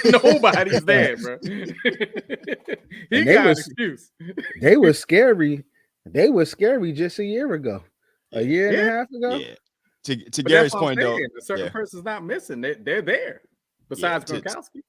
Nobody's there, bro. He got an excuse. They were scary. They were scary just a year ago. A year and a half ago. Yeah. To Gary's point, though, a certain person's not missing. They're there. Besides Gronkowski.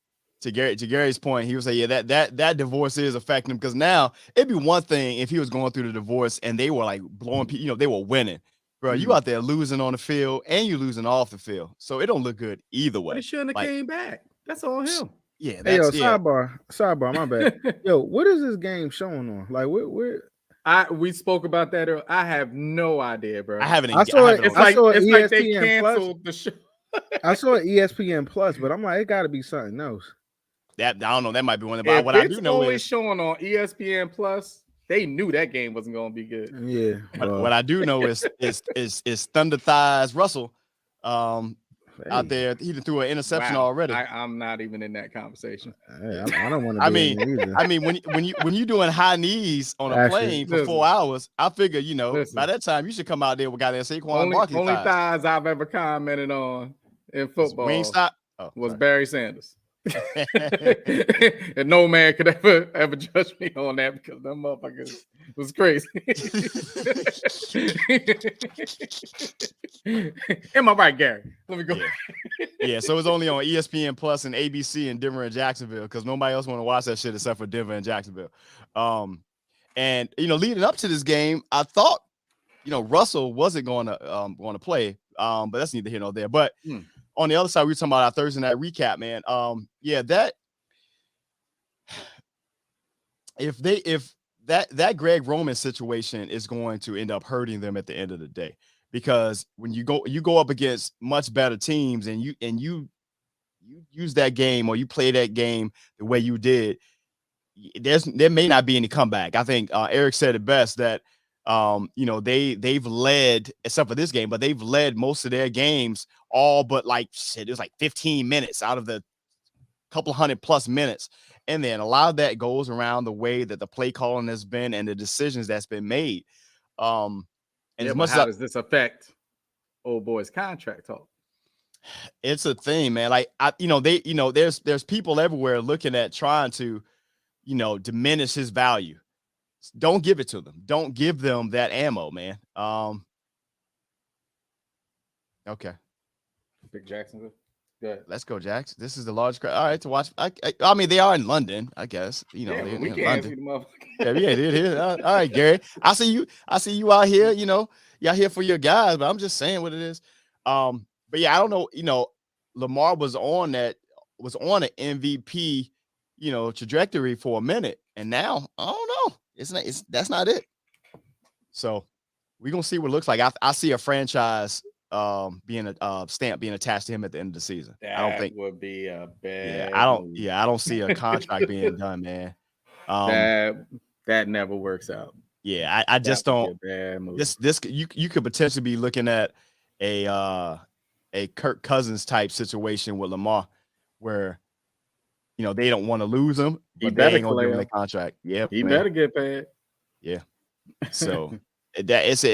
To Gary's point, he was saying, that divorce is affecting him because now it'd be one thing if he was going through the divorce and they were like blowing people, they were winning. Bro, you out there losing on the field and you losing off the field. So it don't look good either way. But he shouldn't have came back. That's on him. Yeah. That's, sidebar, my bad. Yo, what is this game showing on? Like, where? We spoke about that earlier. I have no idea, bro. I haven't. I saw it. It's like they canceled the show. I saw ESPN Plus, but I'm like, it got to be something else. I don't know. That might be one of the. If what I do know is showing on ESPN Plus. They knew that game wasn't going to be good. Yeah. What I do know is Thunder Thighs Russell out there. He threw an interception already. I'm not even in that conversation. Hey, I don't want to. I mean, when you doing high knees on a plane for 4 hours, I figure by that time you should come out there with goddamn Saquon Barkley. Only thighs I've ever commented on in football was Barry Sanders. And no man could ever judge me on that because them motherfuckers was crazy. Am I right, Gary? Let me go. Yeah, so it's only on ESPN Plus and ABC in Denver and Jacksonville because nobody else want to watch that shit except for Denver and Jacksonville. And leading up to this game, I thought Russell wasn't going to play, but that's neither here nor there. But on the other side, we were talking about our Thursday night recap, man. If that Greg Roman situation is going to end up hurting them at the end of the day, because when you go up against much better teams and you use that game or you play that game the way you did, there may not be any comeback. I think Eric said it best that they've led, except for this game, but they've led most of their games all but it was 15 minutes out of the couple 100+ minutes. And then a lot of that goes around the way that the play calling has been and the decisions that's been made. And as much how does this affect old boy's contract talk? It's a thing, man. There's people everywhere looking at trying to, diminish his value. Don't give it to them. Don't give them that ammo, man. Okay. Big Jacksonville. Good. Let's go, Jax. This is the largest crowd. All right, to watch. I mean, they are in London, I guess. We can't see the motherfucker. All right, Gary. I see you out here. Y'all here for your guys, but I'm just saying what it is. But yeah, I don't know. Lamar was on an MVP, trajectory for a minute, and now I don't know. That's not it. So we're gonna see what it looks like. I see a franchise being a stamp being attached to him at the end of the season. I don't think would be a bad. I don't see a contract being done, man. That never works out. Yeah, I just don't. This you could potentially be looking at a Kirk Cousins type situation with Lamar, where they don't want to lose him, but they ain't gonna give him the contract. Yeah, he better get paid. Yeah, so. That's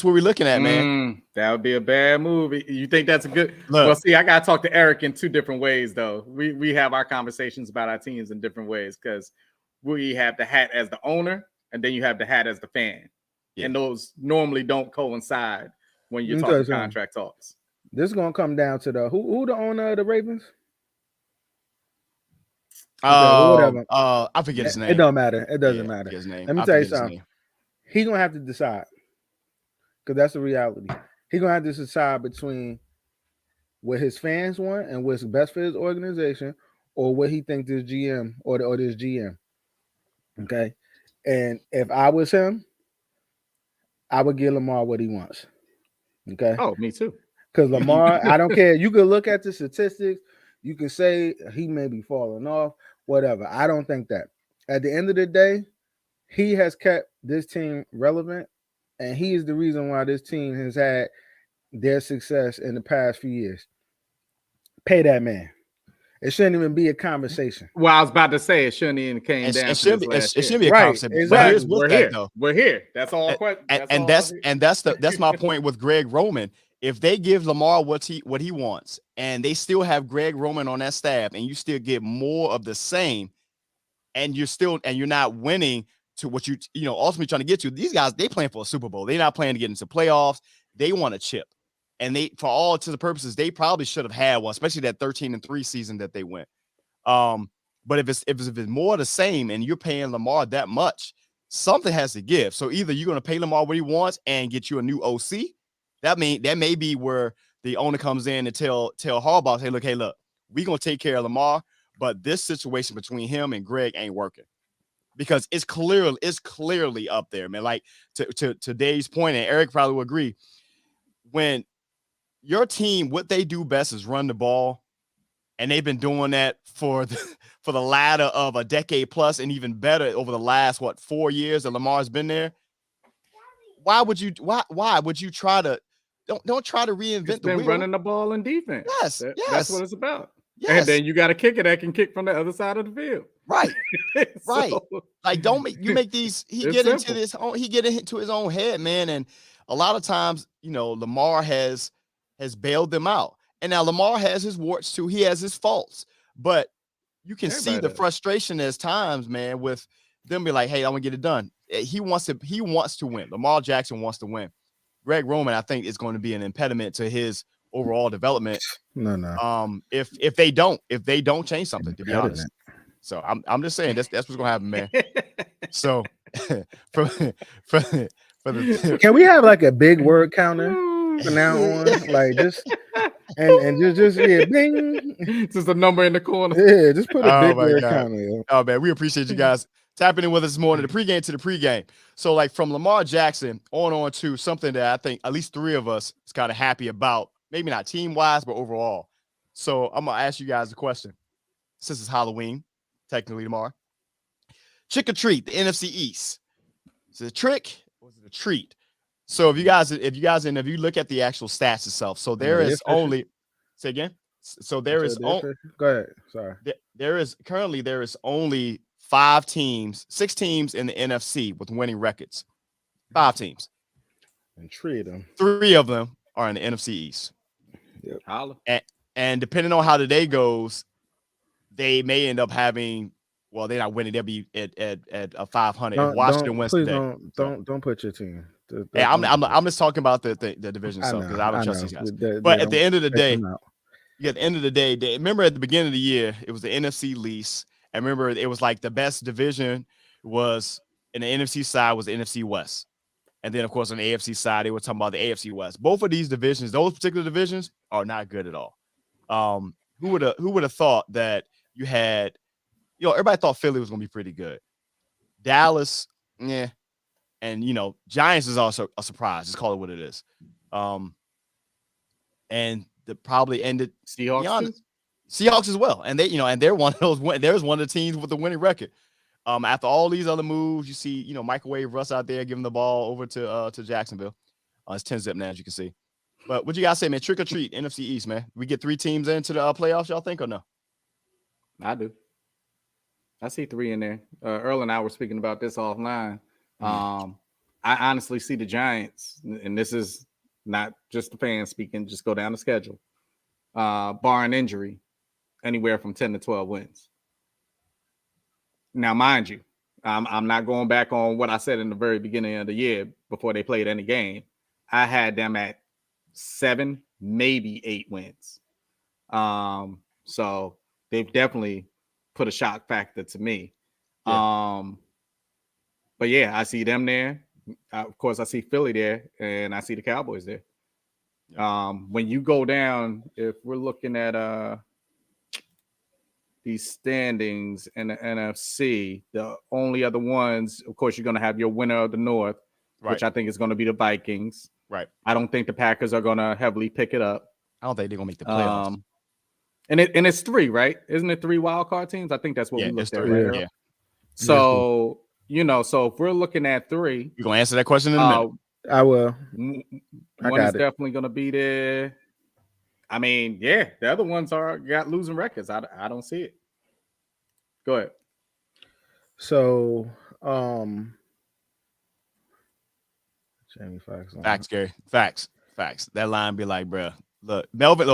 what we're looking at, man. That would be a bad move. You think that's a good look? Well, see, I gotta talk to Eric in two different ways, though. We have our conversations about our teams in different ways because we have the hat as the owner, and then you have the hat as the fan, and those normally don't coincide when you're talking contract talks. This is gonna come down to who the owner of the Ravens. Whatever. I forget his name. It don't matter. It doesn't matter. His name. Let me tell you something. He's gonna have to decide, because that's the reality. He's gonna have to decide between what his fans want and what's best for his organization, or what he thinks this GM or this GM. Okay, and if I was him, I would give Lamar what he wants. Okay. Oh, me too. Because Lamar, I don't care. You can look at the statistics. You can say he may be falling off, whatever. I don't think that. At the end of the day, he has kept this team relevant, and he is the reason why this team has had their success in the past few years. Pay that man. It shouldn't even be a conversation. Well, I was about to say it shouldn't even came down. It shouldn't be a conversation. Exactly. We're here. That's all. That's my point with Greg Roman. If they give Lamar what he wants, and they still have Greg Roman on that staff, and you still get more of the same, and you're not winning to what you ultimately trying to get to. These guys, they playing for a Super Bowl. They're not playing to get into playoffs. They want a chip. And they, for all intents and purposes, they probably should have had one, especially that 13-3 season that they went. But if it's more the same and you're paying Lamar that much, something has to give. So either you're going to pay Lamar what he wants and get you a new OC. That may be where the owner comes in and tell Harbaugh, hey, look, we're going to take care of Lamar, but this situation between him and Greg ain't working. Because it's clearly up there, man. Like to Dave's point, and Eric probably will agree, when your team, what they do best is run the ball, and they've been doing that for the latter of a decade plus, and even better over the last 4 years that Lamar's been there. Why would you try to don't try to reinvent the wheel? Running the ball in defense. Yes, that's what it's about. Yes. And then you got a kicker that can kick from the other side of the field. Right. Right. Like make these he get into his own head, man. And a lot of times, Lamar has bailed them out. And now Lamar has his warts too. He has his faults. But you can see the frustration as times, man, with them be like, hey, I want to get it done. He wants to win. Lamar Jackson wants to win. Greg Roman, I think, is going to be an impediment to his overall development. No. If they don't change something, to be honest. So I'm just saying that's what's gonna happen, man. So for the can we have like a big word counter from now on? Like just and just bing. Just a number in the corner. Yeah, just put a big word counter. Oh man, we appreciate you guys tapping in with us this morning. The pregame to the pregame. So like from Lamar Jackson on to something that I think at least three of us is kind of happy about. Maybe not team wise, but overall. So I'm gonna ask you guys a question. Since it's Halloween, technically tomorrow. Trick or treat, the NFC East. Is it a trick or is it a treat? So if you look at the actual stats itself, so there is only say again. So there is go ahead. Sorry. There is only 6 teams in the NFC with winning records. 5 teams. And 3 of them are in the NFC East. Yep. And depending on how the day goes, they may end up having. Well, they're not winning. They'll be at a 500. If Washington wins today. Don't put your team. I'm just talking about the division stuff because I don't trust these guys. But at the end of the day, remember at the beginning of the year, it was the NFC least. I remember it was like the best division was in the NFC side was the NFC West. And then, of course, on the AFC side, they were talking about the AFC West. Both of these divisions, those particular divisions, are not good at all. Who would have thought that you had, everybody thought Philly was going to be pretty good. Dallas, yeah. And, Giants is also a surprise. Just call it what it is. And the probably ended Seahawks as well. And they're one of those. There's one of the teams with the winning record. After all these other moves, you see, microwave Russ out there giving the ball over to Jacksonville. It's 10-zip now, as you can see. But what you guys say, man? Trick or treat, NFC East, man. We get 3 teams into the playoffs, y'all think, or no? I do. I see 3 in there. Earl and I were speaking about this offline. I honestly see the Giants, and this is not just the fans speaking, just go down the schedule. Barring injury, anywhere from 10 to 12 wins. Now, mind you, I'm not going back on what I said in the very beginning of the year before they played any game. I had them at 7, maybe 8 wins. So they've definitely put a shock factor to me. Yeah. But yeah, I see them there. Of course, I see Philly there, and I see the Cowboys there. Yeah. When you go down, if we're looking at these standings in the NFC, the only other ones, of course, you're going to have your winner of the North, right, which I think is going to be the Vikings. Right. I don't think the Packers are going to heavily pick it up. I don't think they're going to make the playoffs. And it's 3, right? Isn't it 3 wild card teams? I think that's what we looked at, right? Yeah. So, so if we're looking at 3, you're going to answer that question in a minute. I will. One is definitely going to be there. I mean, yeah, the other ones got losing records. I don't see it. Go ahead. So, Jamie Foxx. Facts, Gary. Facts. That line be like, bro, look, Melvin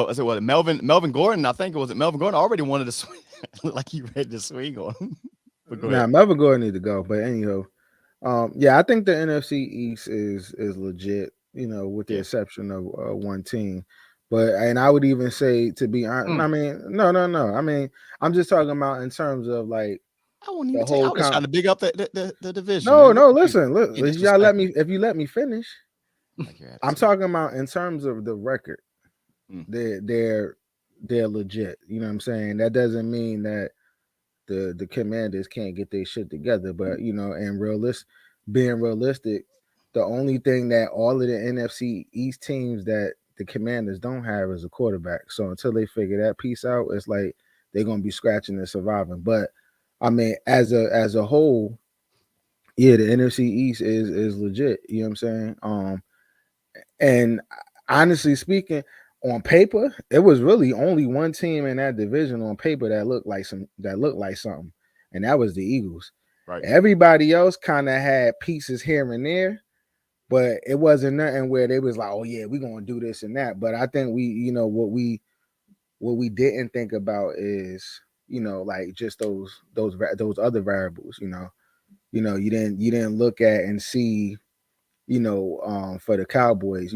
Gordon. I think it was Melvin Gordon already wanted to swing. Like he ready to swing on him. Melvin Gordon need to go. But anyhow, I think the NFC East is legit. With the exception of one team. And I would even say, to be honest, I mean, no. I mean, I'm just talking about in terms of like I won't even I was trying to big up the division. No, listen, y'all if you let me finish. I'm talking about in terms of the record. They're legit. You know what I'm saying? That doesn't mean that the Commanders can't get their shit together, but and being realistic, the only thing that all of the NFC East teams that the Commanders don't have is a quarterback. So until they figure that piece out, it's like they're gonna be scratching and surviving. But I mean, as a whole, yeah, the NFC East is legit. You know what I'm saying? And honestly speaking, on paper, it was really only one team in that division on paper that looked like something, and that was the Eagles. Right. Everybody else kind of had pieces here and there, but it wasn't nothing where they was like, oh yeah, we're gonna do this and that. But I think what we didn't think about is like just those other variables. You didn't look at and see, for the Cowboys,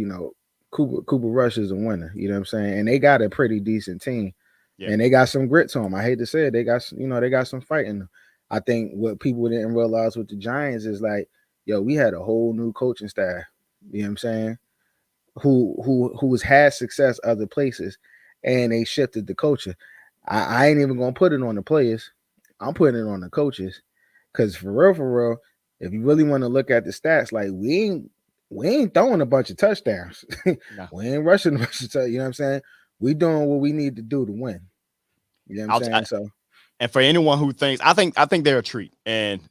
Cooper Rush is a winner. You know what I'm saying? And they got a pretty decent team, and they got some grit to them. I hate to say it, they got some fight in them. I think what people didn't realize with the Giants is like, we had a whole new coaching staff. You know what I'm saying? Who's had success other places, and they shifted the culture. I ain't even gonna put it on the players. I'm putting it on the coaches, because for real, if you really want to look at the stats, like we ain't throwing a bunch of touchdowns. No. We ain't rushing a bunch of touchdowns. You know what I'm saying? We doing what we need to do to win. You know what I'm saying? And for anyone who thinks, I think they're a treat. And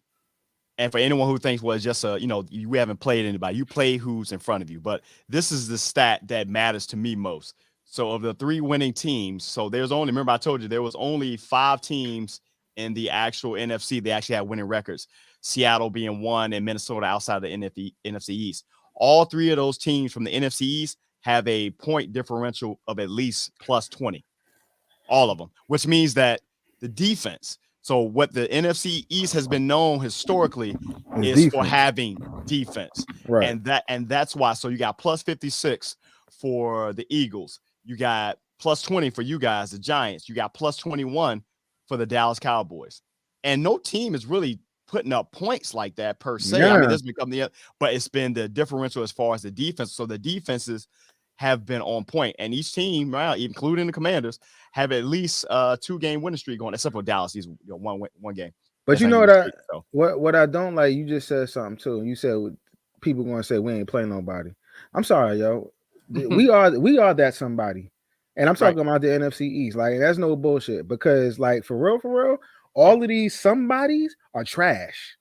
for anyone who thinks, well, it's just we haven't played anybody. You play who's in front of you. But this is the stat that matters to me most. So of the 3 winning teams, so remember I told you there was only 5 teams in the actual NFC. They actually had winning records. Seattle being 1 and Minnesota outside the NFC East. All 3 of those teams from the NFC East have a point differential of at least plus 20. All of them, which means that the defense. So what the NFC East has been known historically is defense. For having defense. Right. And that's why. So you got plus 56 for the Eagles. You got plus 20 for you guys, the Giants. You got plus 21 for the Dallas Cowboys. And no team is really putting up points like that per se. Yeah. I mean, this become but it's been the differential as far as the defense. So the defenses have been on point, and each team, including the Commanders, have at least 2-game winning streak going, except for Dallas. He's one game. But what I don't like, you just said something too. You said people going to say we ain't playing nobody. I'm sorry, yo. we are that somebody, and I'm talking about the NFC East. Like, that's no bullshit, because like for real, all of these somebodies are trash.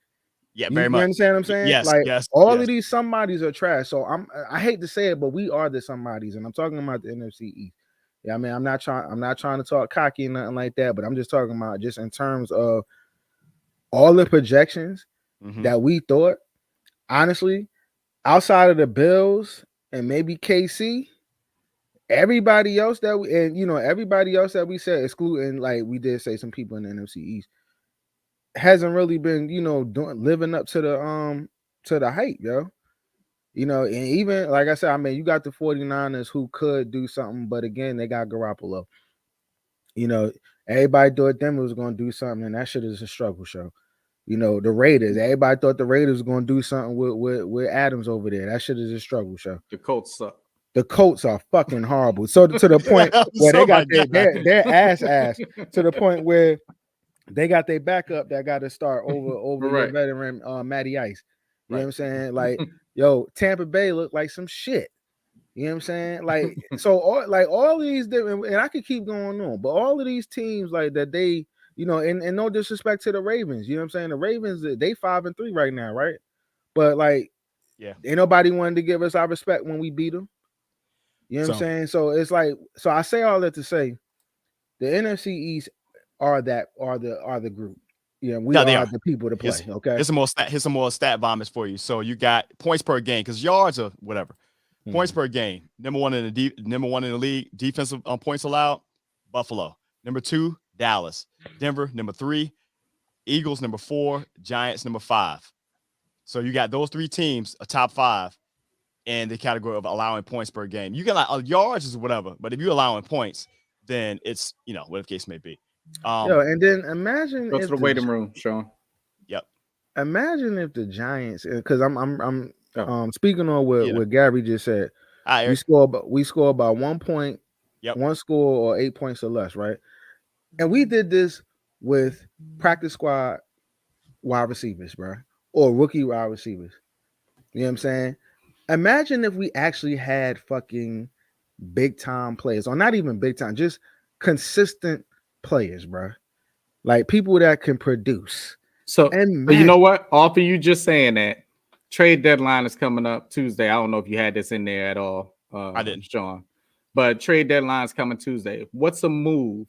Yeah, very much. You understand what I'm saying? Yes, like yes. All of these somebodies are trash. So I hate to say it, but we are the somebodies, and I'm talking about the NFC East. Yeah, I mean, I'm not trying to talk cocky and nothing like that, but I'm just talking about just in terms of all the projections that we thought, honestly, outside of the Bills and maybe KC, everybody else that we said, excluding, like, we did say some people in the NFC East, hasn't really been, living up to the hype, yo. And even, like I said, I mean, you got the 49ers who could do something, but again, they got Garoppolo. Everybody thought Denver was going to do something, and that shit is a struggle show. The Raiders, everybody thought the Raiders were going to do something with Adams over there. That shit is a struggle show. The Colts suck. The Colts are fucking horrible. So to the point where they got their ass to the point where they got their backup that got to start over the veteran Matty Ice. You know what I'm saying? Like, yo, Tampa Bay looked like some shit. You know what I'm saying? Like, so all these different, and I could keep going on, but all of these teams like that, they, and no disrespect to the Ravens, you know what I'm saying? The Ravens, they 5-3 right now, right? But like, ain't nobody wanted to give us our respect when we beat them. You know what I'm saying? So it's like, so I say all that to say, the NFC East are the group. Yeah, we are the people to play. Okay, here's some more stat vomits for you. So you got points per game, because yards or whatever. Points per game. Number one in the league. Defensive points allowed. Buffalo. Number 2, Dallas. Denver. Number 3. Eagles. Number 4. Giants. Number 5. So you got those 3 teams, a top 5, in the category of allowing points per game. You got yards is whatever, but if you're allowing points, then it's whatever the case may be. And then imagine go to the waiting room, Shawn. Yep. Imagine if the Giants, because I'm speaking on what Gary just said. We score about 1 point, 1 score or 8 points or less, right? And we did this with practice squad wide receivers, bro, or rookie wide receivers. You know what I'm saying? Imagine if we actually had fucking big time players, or not even big time, just consistent players, bro. Like people that can produce. So you know what? Off of you just saying that, trade deadline is coming up Tuesday. I don't know if you had this in there at all. I didn't, Shawn. But trade deadline is coming Tuesday. What's a move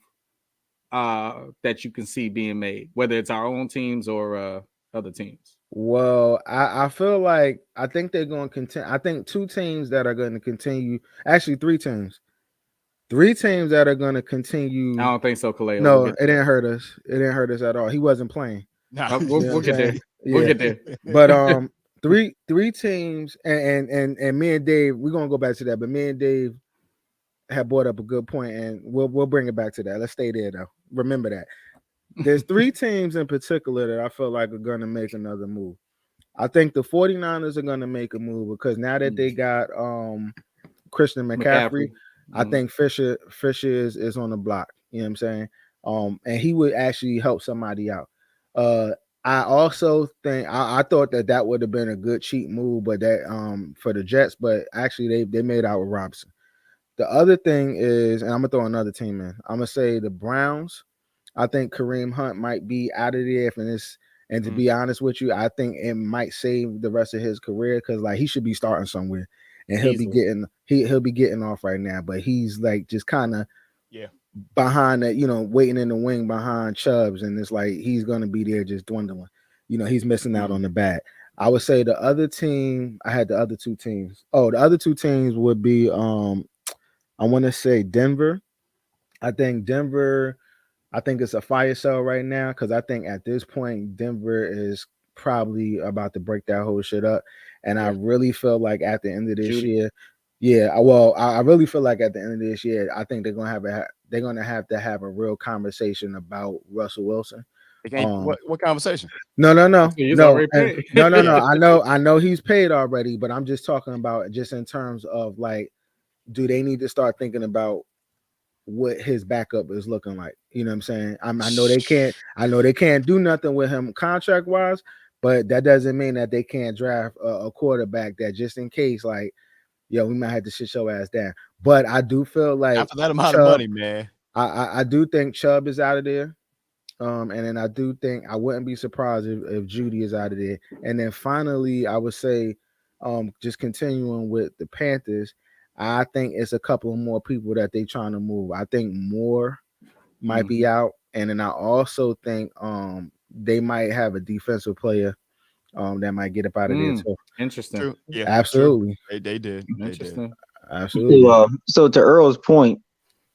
that you can see being made, whether it's our own teams or other teams? Well, I feel like I think they're going to continue. I think 2 teams that are going to continue, actually 3 teams 3 teams that are going to continue. I don't think so, Kaleo. No, it didn't hurt us. It didn't hurt us at all. He wasn't playing. Nah. We'll get there. Yeah. We'll get there. But three teams, and me and Dave, we're gonna go back to that. But me and Dave have brought up a good point, and we'll bring it back to that. Let's stay there though. Remember that there's 3 teams in particular that I feel like are gonna make another move. I think the 49ers are gonna make a move because now that they got Christian McCaffrey. I think Fisher is on the block. You know what I'm saying? And he would actually help somebody out. I also think I thought that would have been a good cheap move, but that for the Jets, but actually they made out with Robinson. The other thing is, and I'm gonna throw another team in. I'm gonna say the Browns. I think Kareem Hunt might be out of there and to be honest with you, I think it might save the rest of his career because like he should be starting somewhere. And he'll be getting off right now, but he's like just kind of behind that, waiting in the wing behind Chubbs, and it's like he's gonna be there just dwindling. He's missing out on the bat. I would say the other team. I had the other 2 teams. Oh, the other 2 teams would be I want to say Denver. I think it's a fire sale right now because I think at this point Denver is probably about to break that whole shit up. And I really feel like at the end of this year, I really feel like at the end of this year, I think they're gonna have to have a real conversation about Russell Wilson. What conversation? No. He's already paid. No. I know he's paid already, but I'm just talking about just in terms of like, do they need to start thinking about what his backup is looking like? You know what I'm saying? I know they can't do nothing with him contract wise. But that doesn't mean that they can't draft a quarterback that just in case, like, we might have to sit your ass down. But I do feel like after that amount of money, man, I do think Chubb is out of there. And then I do think I wouldn't be surprised if Judy is out of there. And then finally, I would say, just continuing with the Panthers, I think it's a couple of more people that they're trying to move. I think Moore might be out, and then I also think they might have a defensive player that might get up out of there too. Interesting. True. Yeah, absolutely. True. They did. Interesting. Absolutely. So to Earl's point,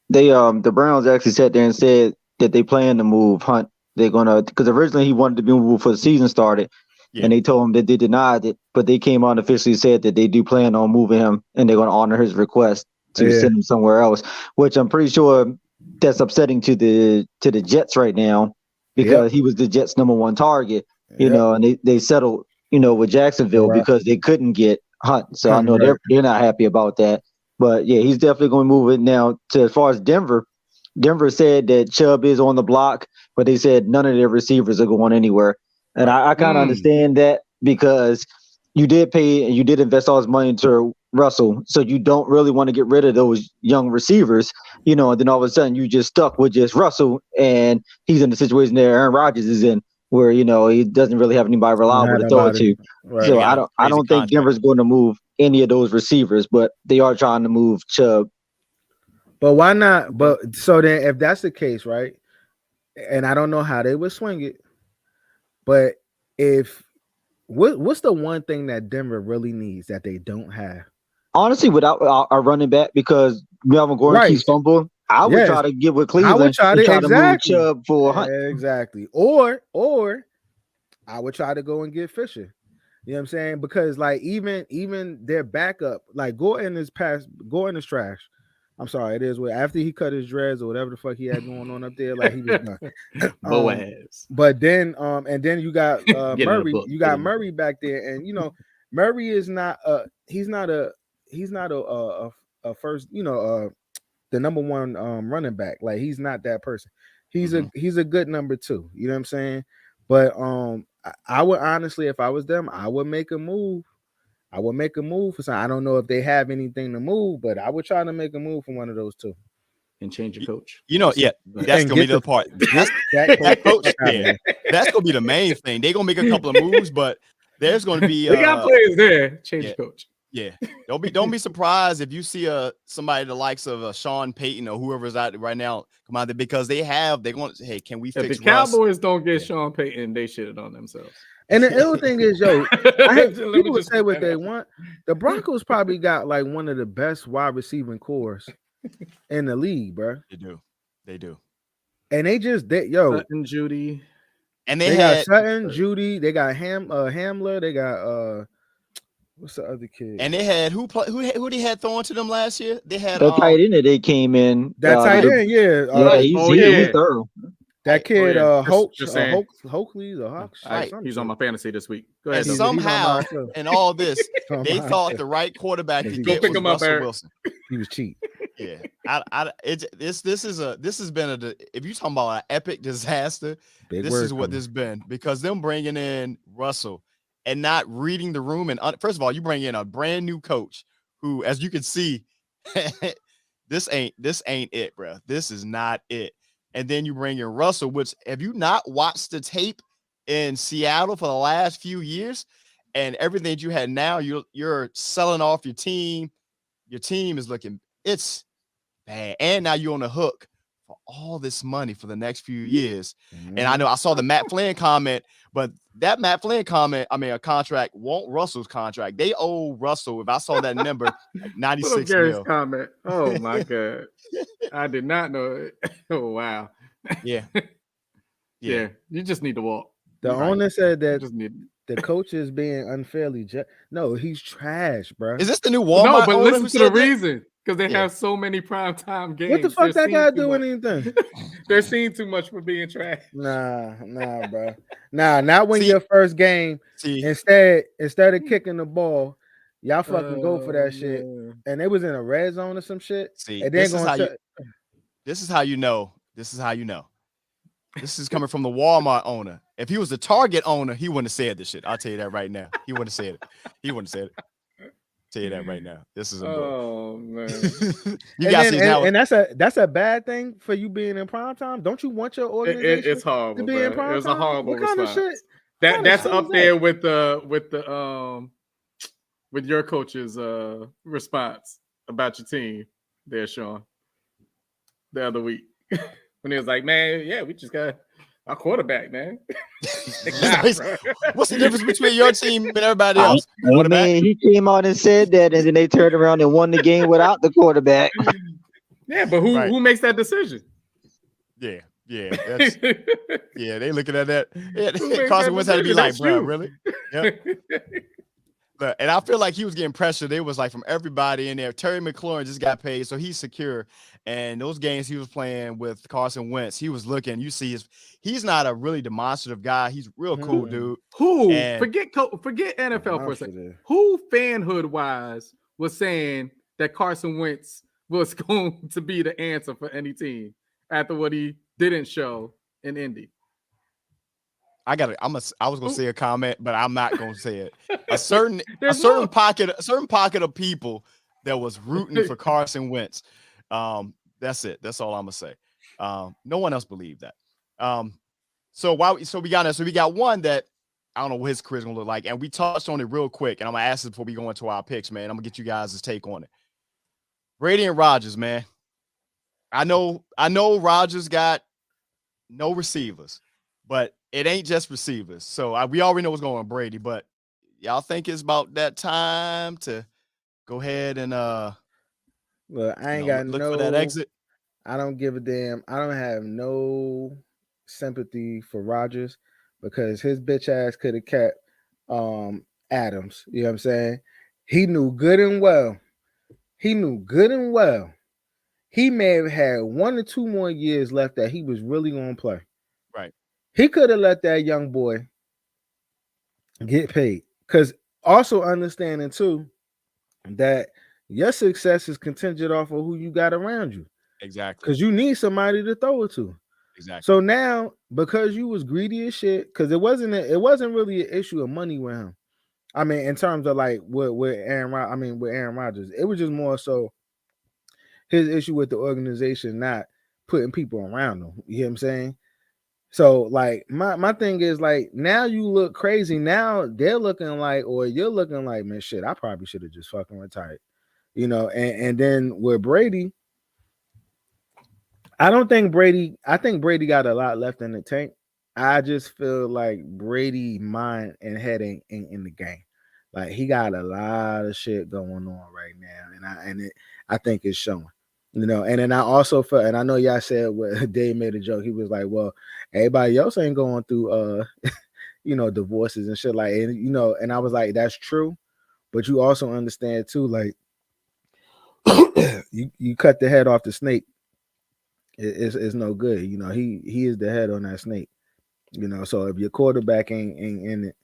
they the Browns actually sat there and said that they plan to move Hunt. They're gonna, because originally he wanted to be moved before the season started, and they told him that they denied it, but they came on officially said that they do plan on moving him and they're going to honor his request to send him somewhere else, which I'm pretty sure that's upsetting to the Jets right now because he was the Jets' #1 target, you know, and they settled, with Jacksonville because they couldn't get Hunt. So I know they're not happy about that. But yeah, he's definitely going to move it now. As far as Denver said that Chubb is on the block, but they said none of their receivers are going anywhere. And I kind of understand that because you did pay and you did invest all this money into Russell. So you don't really want to get rid of those young receivers, and then all of a sudden you just stuck with just Russell, and he's in the situation that Aaron Rodgers is in where, he doesn't really have anybody reliable to throw it to. Right. So I don't think Denver's going to move any of those receivers, but they are trying to move Chubb. But why not? But so then if that's the case, right? And I don't know how they would swing it, but what's the one thing that Denver really needs that they don't have? Honestly, without a running back, because Melvin Gordon keeps fumbling, I would try to get with Cleveland. I would try to move Chubb for Hunt. Exactly. Or I would try to go and get Fisher. You know what I'm saying? Because like even their backup, like Gordon is trash. I'm sorry, it is what after he cut his dreads or whatever the fuck he had going on up there, like he was done. But then you got Murray. You got Murray back there, and Murray is not he's not a first, the #1 running back. Like he's not that person. He's a good #2. You know what I'm saying? But I would honestly, if I was them, I would make a move. I would make a move for something. I don't know if they have anything to move, but I would try to make a move for one of those two. And change your coach. That's gonna be the part. That coach, that's gonna be the main thing. They're gonna make a couple of moves, but there's gonna be they got players there. Change your coach. Yeah, don't be surprised if you see somebody the likes of Shawn Payton or whoever's out there right now come out there because they're going to say, hey, can we fix the Cowboys don't get Shawn Payton, they shitted on themselves. And the other thing is, people say what they want. The Broncos probably got like one of the best wide receiving cores in the league, bro. They do. And they Sutton, Judy. And they got Sutton, Judy. They got Hamler. They got what's the other kid? And they had who they had throwing to them last year? They had the tight end that they came in. That tight end, he's thorough. That kid, Hoakley, the Hawks. Right. He's on my fantasy this week. Go ahead. And somehow, in all this, they thought the right quarterback to get was Russell Wilson. He was cheap. Yeah, this has been if you talking about an epic disaster, this is what this has been, because them bringing in Russell and not reading the room, and first of all, you bring in a brand new coach who, as you can see, this ain't it, bro. This is not it. And then you bring in Russell, which, have you not watched the tape in Seattle for the last few years and everything that you had now, you're selling off your team. Your team is looking, it's bad. And now you're on the hook for all this money for the next few years. And I know I saw the Matt Flynn comment, but that Matt Flynn comment, a contract won't Russell's contract. They owe Russell, if I saw that number, like 96 mil. Comment. Oh my God. I did not know it. Oh wow. Yeah. You just need to walk. The owner said that the coach is being unfairly no, he's trash, bro. Is this the new Walmart? No, but listen to the reason. Because they have so many primetime games. What the fuck that guy doing anything? They're seeing too much for being trash. Nah, bro. Not when your first game. Instead of kicking the ball, y'all fucking go for that shit. And it was in a red zone or some shit. And this is how you know. This is coming from the Walmart owner. If he was the Target owner, he wouldn't have said this shit. I'll tell you that right now. He wouldn't have said it. Tell you that right now. This is man. That's a bad thing for you being in prime time. Don't you want your organization it's horrible, to be in prime time? It was a horrible what kind response. Of shit? That's up there with your coach's response about your team there, Shawn, the other week. When he was like, man, yeah, we just got our quarterback, man. What's the difference between your team and everybody else? He came out and said that, and then they turned around and won the game without the quarterback. Yeah, but who makes that decision? Yeah. They looking at that. Yeah, Carson Wentz had to be like, bro, really? Yep. And I feel like he was getting pressure. They was like from everybody in there. Terry McLaurin just got paid, so he's secure. And those games he was playing with Carson Wentz, he was looking. You see, he's not a really demonstrative guy. He's real cool, dude. Forget NFL for a second. Who fanhood wise was saying that Carson Wentz was going to be the answer for any team after what he didn't show in Indy? I was gonna say a comment, but I'm not gonna say it. A certain pocket of people that was rooting for Carson Wentz. That's it. That's all I'm gonna say. No one else believed that. So we got one that I don't know what his career is gonna look like, and we touched on it real quick. And I'm gonna ask this before we go into our picks, man. I'm gonna get you guys' take on it. Brady and Rodgers, man. I know Rodgers got no receivers, but it ain't just receivers. So we already know what's going on with Brady, but y'all think it's about that time to go ahead and look, I ain't got look for that exit. I don't give a damn. I don't have no sympathy for Rodgers because his bitch ass could have kept Adams. You know what I'm saying? He knew good and well. He may have had 1 or 2 more years left that he was really going to play. Right. He could have let that young boy get paid. Because also understanding, too, that your success is contingent off of who you got around you. Exactly. Because you need somebody to throw it to. Exactly. So now, because you was greedy as shit, because it wasn't really an issue of money with him. I mean, in terms of like with Aaron Rodgers, it was just more so his issue with the organization not putting people around him. You know what I'm saying? So like my thing is like now you look crazy. Now they're looking like, or you're looking like, man, shit, I probably should have just fucking retired. You know, and then with Brady, I think Brady got a lot left in the tank. I just feel like Brady mind and head ain't in the game. Like he got a lot of shit going on right now, and I think it's showing. You know, and then I also felt, and I know y'all said what Dave made a joke. He was like, "Well, everybody else ain't going through, you know, divorces and shit like, and you know." And I was like, "That's true, but you also understand too, like, you cut the head off the snake, it's no good. You know, he is the head on that snake. You know, so if your quarterback ain't in it,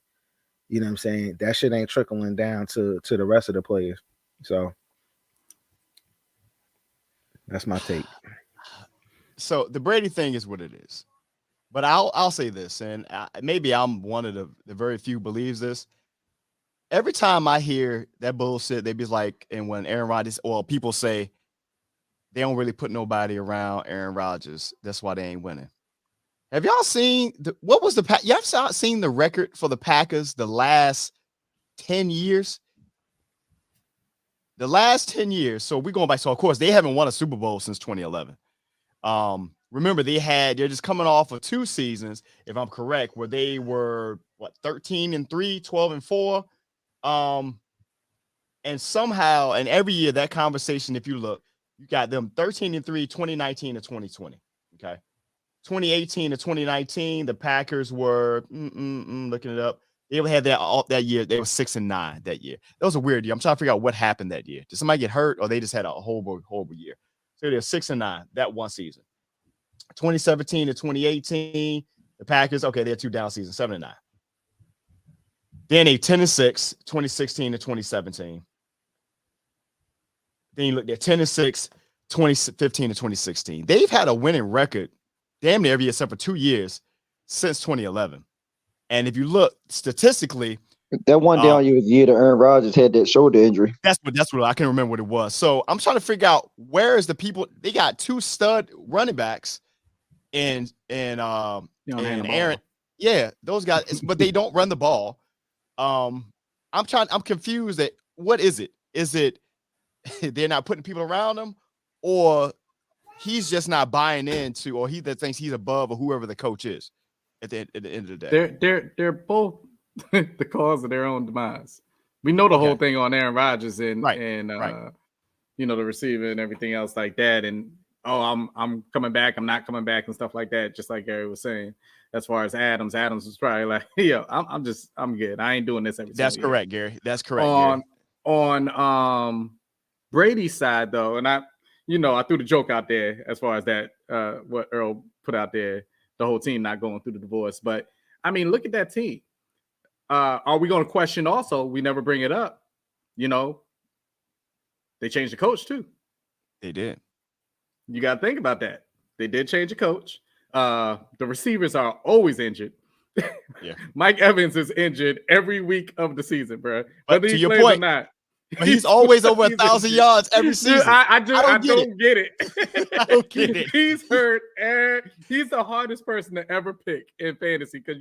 you know what I'm saying, that shit ain't trickling down to the rest of the players. So that's my take." So the Brady thing is what it is, but I'll say this, and maybe I'm one of the very few believes this. Every time I hear that bullshit, they be like, and when Aaron Rodgers, or people say they don't really put nobody around Aaron Rodgers, that's why they ain't winning. Have y'all seen what was the y'all seen the record for the Packers the last 10 years? The last 10 years. So we're going back. So of course they haven't won a Super Bowl since 2011. Remember they're just coming off of 2 seasons, if I'm correct, where they were 13-3, 12-4. And somehow, and every year that conversation, if you look, you got them 13-3, 2019 to 2020. Okay. 2018 to 2019, the Packers were looking it up. They had that year. They were 6-9 that year. That was a weird year. I'm trying to figure out what happened that year. Did somebody get hurt, or they just had a horrible year? So they're 6-9 that one season. 2017 to 2018, the Packers, okay, they're 2 down seasons, 7-9. Then they 10-6, 2016 to 2017. Then you look at 10-6, 2015 to 2016. They've had a winning record damn near every year except for 2 years since 2011. And if you look statistically, that one down year was the year that Aaron Rodgers had that shoulder injury. That's what I can't remember what it was. So I'm trying to figure out where is the people. They got 2 stud running backs and Aaron. Yeah, those guys, but they don't run the ball. I'm confused at what is it? Is it they're not putting people around him, or he's just not buying into, or he that thinks he's above or whoever the coach is at the end of the day? They're both the cause of their own demise. We know the whole thing on Aaron Rodgers and you know, the receiver and everything else like that. And I'm coming back, I'm not coming back and stuff like that. Just like Gary was saying, as far as Adams was probably like, yeah, I'm good. I ain't doing this every That's correct, Gary. That's correct. On Brady's side though, and I threw the joke out there as far as that what Earl put out there, the whole team not going through the divorce. But I mean, look at that team. Are we going to question also? We never bring it up. You know, they changed the coach too. They did. You got to think about that. They did change the coach. The receivers are always injured. Yeah. Mike Evans is injured every week of the season, bro. But to your point, not. But he's always over 1,000 yards every season. Dude, I don't get it. I don't get it. He's hurt, and he's the hardest person to ever pick in fantasy because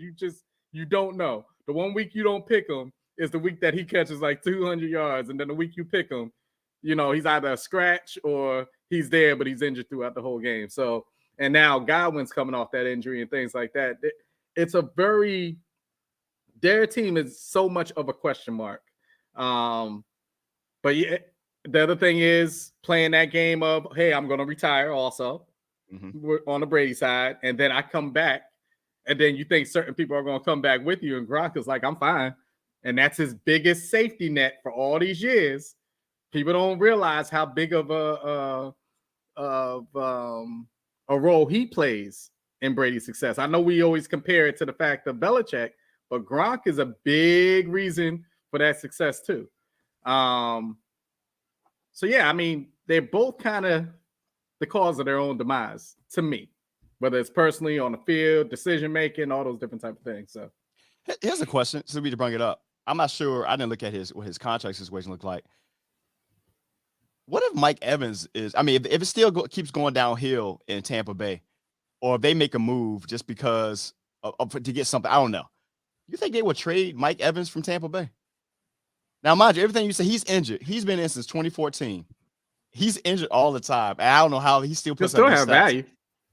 you don't know. The one week you don't pick him is the week that he catches like 200 yards, and then the week you pick him, you know, he's either a scratch or he's there, but he's injured throughout the whole game. So, and now Godwin's coming off that injury and things like that. It's their team is so much of a question mark. But yeah, the other thing is playing that game of, hey, I'm going to retire also. We're on the Brady side. And then I come back. And then you think certain people are going to come back with you. And Gronk is like, I'm fine. And that's his biggest safety net for all these years. People don't realize how big of a role he plays in Brady's success. I know we always compare it to the fact of Belichick, but Gronk is a big reason for that success too. So yeah, I mean, they're both kind of the cause of their own demise to me, whether it's personally on the field, decision making, all those different type of things. So here's a question. So we to bring it up. I'm not sure. I didn't look at what his contract situation looked like. What if Mike Evans is? I mean, if it still keeps going downhill in Tampa Bay, or if they make a move just because to get something, I don't know. You think they would trade Mike Evans from Tampa Bay? Now, mind you, everything you say, he's injured. He's been in since 2014. He's injured all the time. And I don't know how he still puts up have value.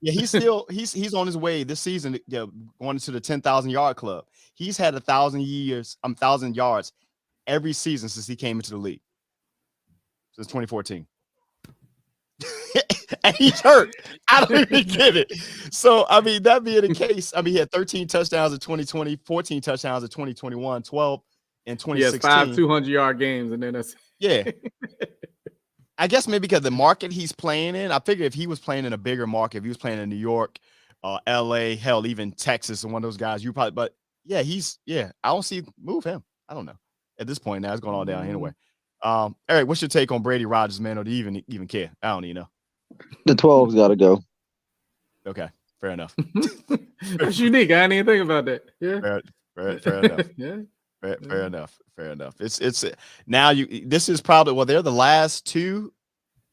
Yeah, he's still he's on his way this season, going into the 10,000 yard club. He's had 1,000 yards every season since he came into the league. Since 2014. and he's hurt. I don't even get it. So, I mean, that being the case, I mean, he had 13 touchdowns in 2020, 14 touchdowns in 2021, 12 in 2016. 5 200-yard games, and then that's I guess maybe because the market he's playing in, I figure if he was playing in a bigger market, if he was playing in New York, LA, hell, even Texas, and one of those guys, you probably, but I don't see move him. I don't know. At this point now, it's going all down anyway. Eric, what's your take on Brady Rodgers, man? Or do you even care? I don't even know. The 12's got to go. Okay, fair enough. That's unique. I didn't even think about that. Yeah, fair enough. Yeah, fair enough. It's now this is probably they're the last two.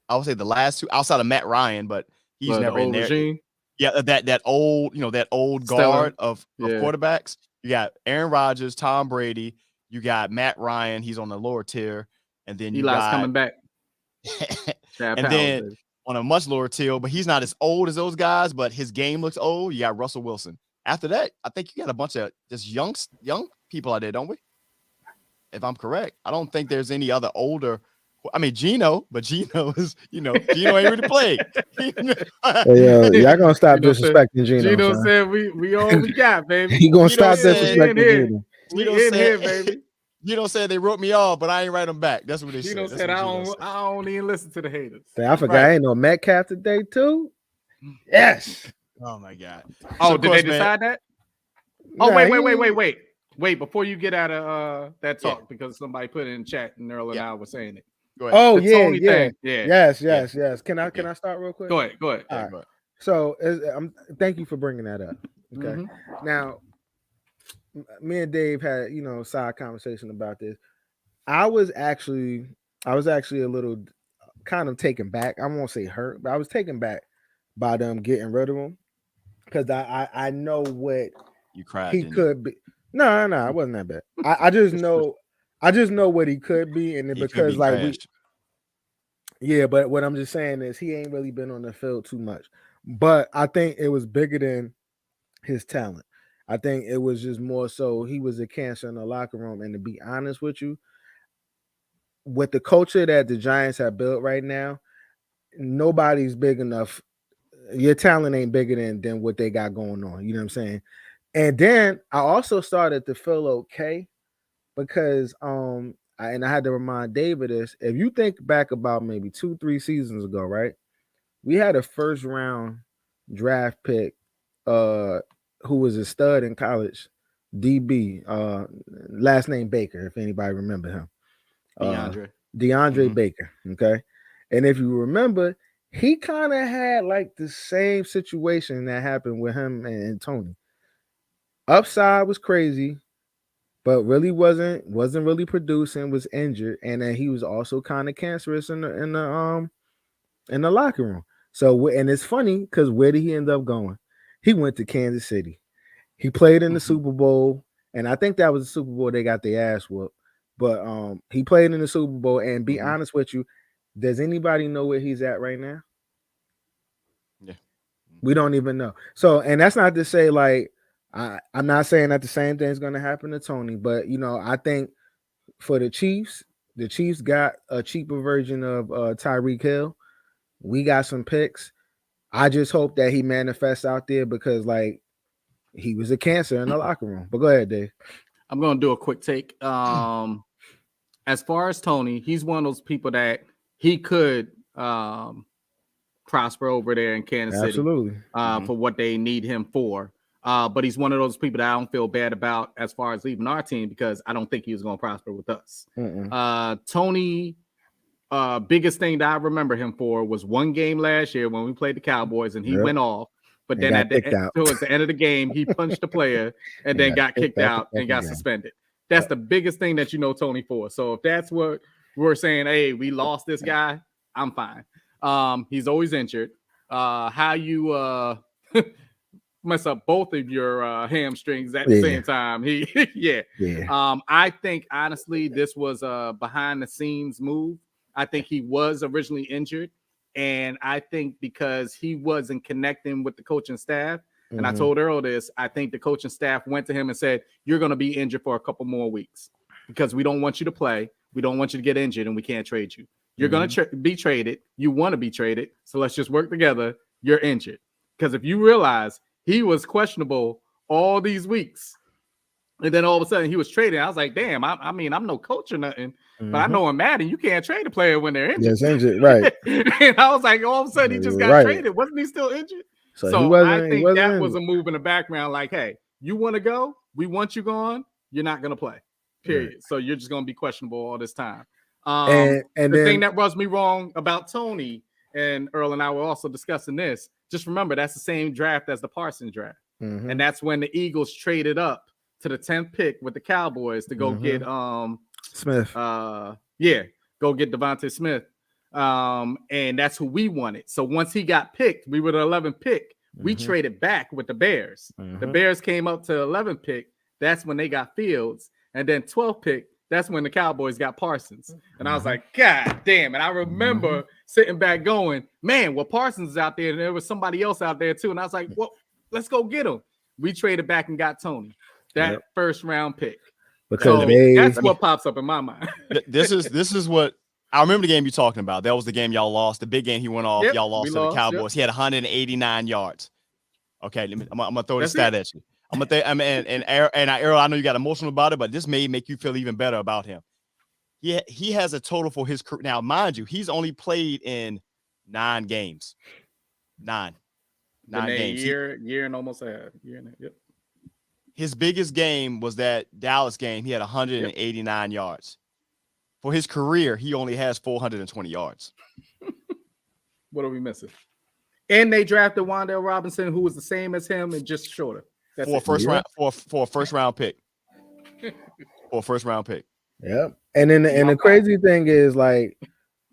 I would say the last two outside of Matt Ryan, but he's never in there. Regime? Yeah, that old guard of quarterbacks. You got Aaron Rodgers, Tom Brady. You got Matt Ryan. He's on the lower tier, and then Eli's coming back. And then on a much lower tier, but he's not as old as those guys, but his game looks old. You got Russell Wilson. After that, I think you got a bunch of just young people out there, don't we? If I'm correct, I don't think there's any other older. I mean, Gino, but Gino is, Gino ain't really played. Y'all gonna stop disrespecting Gino. Gino said we all we got, baby. He gonna stop disrespecting Gino. We in here, baby. Gino said they wrote me off, but I ain't write them back. That's what they said. Gino said I don't even listen to the haters. I forgot I ain't no Metcalf today too. Yes. Oh my God. Oh, did they decide that? Oh, wait. Before you get out of that talk, because somebody put it in chat and Earl and I were saying it. Go ahead. Oh, yeah. Yes. Can I start real quick? Go ahead. All right. Go ahead. So thank you for bringing that up. Okay. Now, me and Dave had, side conversation about this. I was actually a little kind of taken back. I won't say hurt, but I was taken back by them getting rid of him because I know what you cried. He could be. No, it wasn't that bad. I just know what he could be, and because but what I'm just saying is he ain't really been on the field too much. But I think it was bigger than his talent. I think it was just more so he was a cancer in the locker room. And to be honest with you, with the culture that the Giants have built right now, nobody's big enough. Your talent ain't bigger than what they got going on. You know what I'm saying? And then I also started to feel okay because I had to remind David this. If you think back about maybe 2-3 seasons ago, right? We had a first round draft pick who was a stud in college, DB, last name Baker, if anybody remember him. DeAndre Baker, okay? And if you remember, he kind of had like the same situation that happened with him and Tony. Upside was crazy, but really wasn't really producing, was injured, and then he was also kind of cancerous in the locker room. So, and it's funny because where did he end up going? He went to Kansas City. He played in the Super Bowl, and I think that was the Super Bowl they got their ass whooped. But he played in the Super Bowl, and be honest with you, does anybody know where he's at right now? Yeah. We don't even know. So, and that's not to say like I'm not saying that the same thing's going to happen to Tony, but I think for the Chiefs got a cheaper version of Tyreek Hill. We got some picks. I just hope that he manifests out there because like he was a cancer in the locker room. But go ahead, Dave. I'm going to do a quick take. As far as Tony, he's one of those people that he could prosper over there in Kansas City. Absolutely. For what they need him for. But he's one of those people that I don't feel bad about as far as leaving our team because I don't think he was going to prosper with us. Tony, biggest thing that I remember him for was one game last year when we played the Cowboys and he went off. But then towards the end of the game, he punched the player and then got kicked out and got suspended. That's the biggest thing that you know Tony for. So if that's what we're saying, hey, we lost this guy, I'm fine. He's always injured. How you mess up both of your hamstrings at the same time. I think honestly this was a behind the scenes move. I think he was originally injured, and I think because he wasn't connecting with the coaching staff, and I told Earl this, I think the coaching staff went to him and said, you're going to be injured for a couple more weeks because we don't want you to play. We don't want you to get injured, and we can't trade you. You're going to be traded. You want to be traded. So let's just work together. You're injured. Because if you realize he was questionable all these weeks, and then all of a sudden he was traded, I was like, damn, I mean, I'm no coach or nothing, but I know in Madden, you can't trade a player when they're injured. Yes, injured, right. And I was like, all of a sudden he just got traded. Wasn't he still injured? So I think that was a move in the background, like, hey, you want to go? We want you gone. You're not going to play, period. Right. So you're just going to be questionable all this time. And the thing that rubs me wrong about Tony, and Earl and I were also discussing this, just remember that's the same draft as the Parsons draft. And that's when the Eagles traded up to the 10th pick with the Cowboys to go get Smith. Go get Devontae Smith. And that's who we wanted. So once he got picked, we were the 11th pick. We traded back with the Bears. The Bears came up to 11th pick. That's when they got Fields. And then 12th pick, that's when the Cowboys got Parsons. And I was like, God damn. And I remember sitting back going, man, well, Parsons is out there and there was somebody else out there too. And I was like, well, let's go get him. We traded back and got Tony, that first round pick. Because that's what pops up in my mind. This is what I remember the game you're talking about. That was the game y'all lost. The big game he went off. Y'all lost to the Cowboys. He had 189 yards. Okay, I'm gonna throw this stat at you. Earl, I know you got emotional about it, but this may make you feel even better about him. He has a total for his career. Now, mind you, he's only played in 9 games. 9 games. Year and almost a year and a half. His biggest game was that Dallas game. He had 189 yards. For his career, he only has 420 yards. What are we missing? And they drafted Wan'Dale Robinson, who was the same as him and just shorter. For a first round pick. For a first round pick. Yep. And then the crazy thing is, like,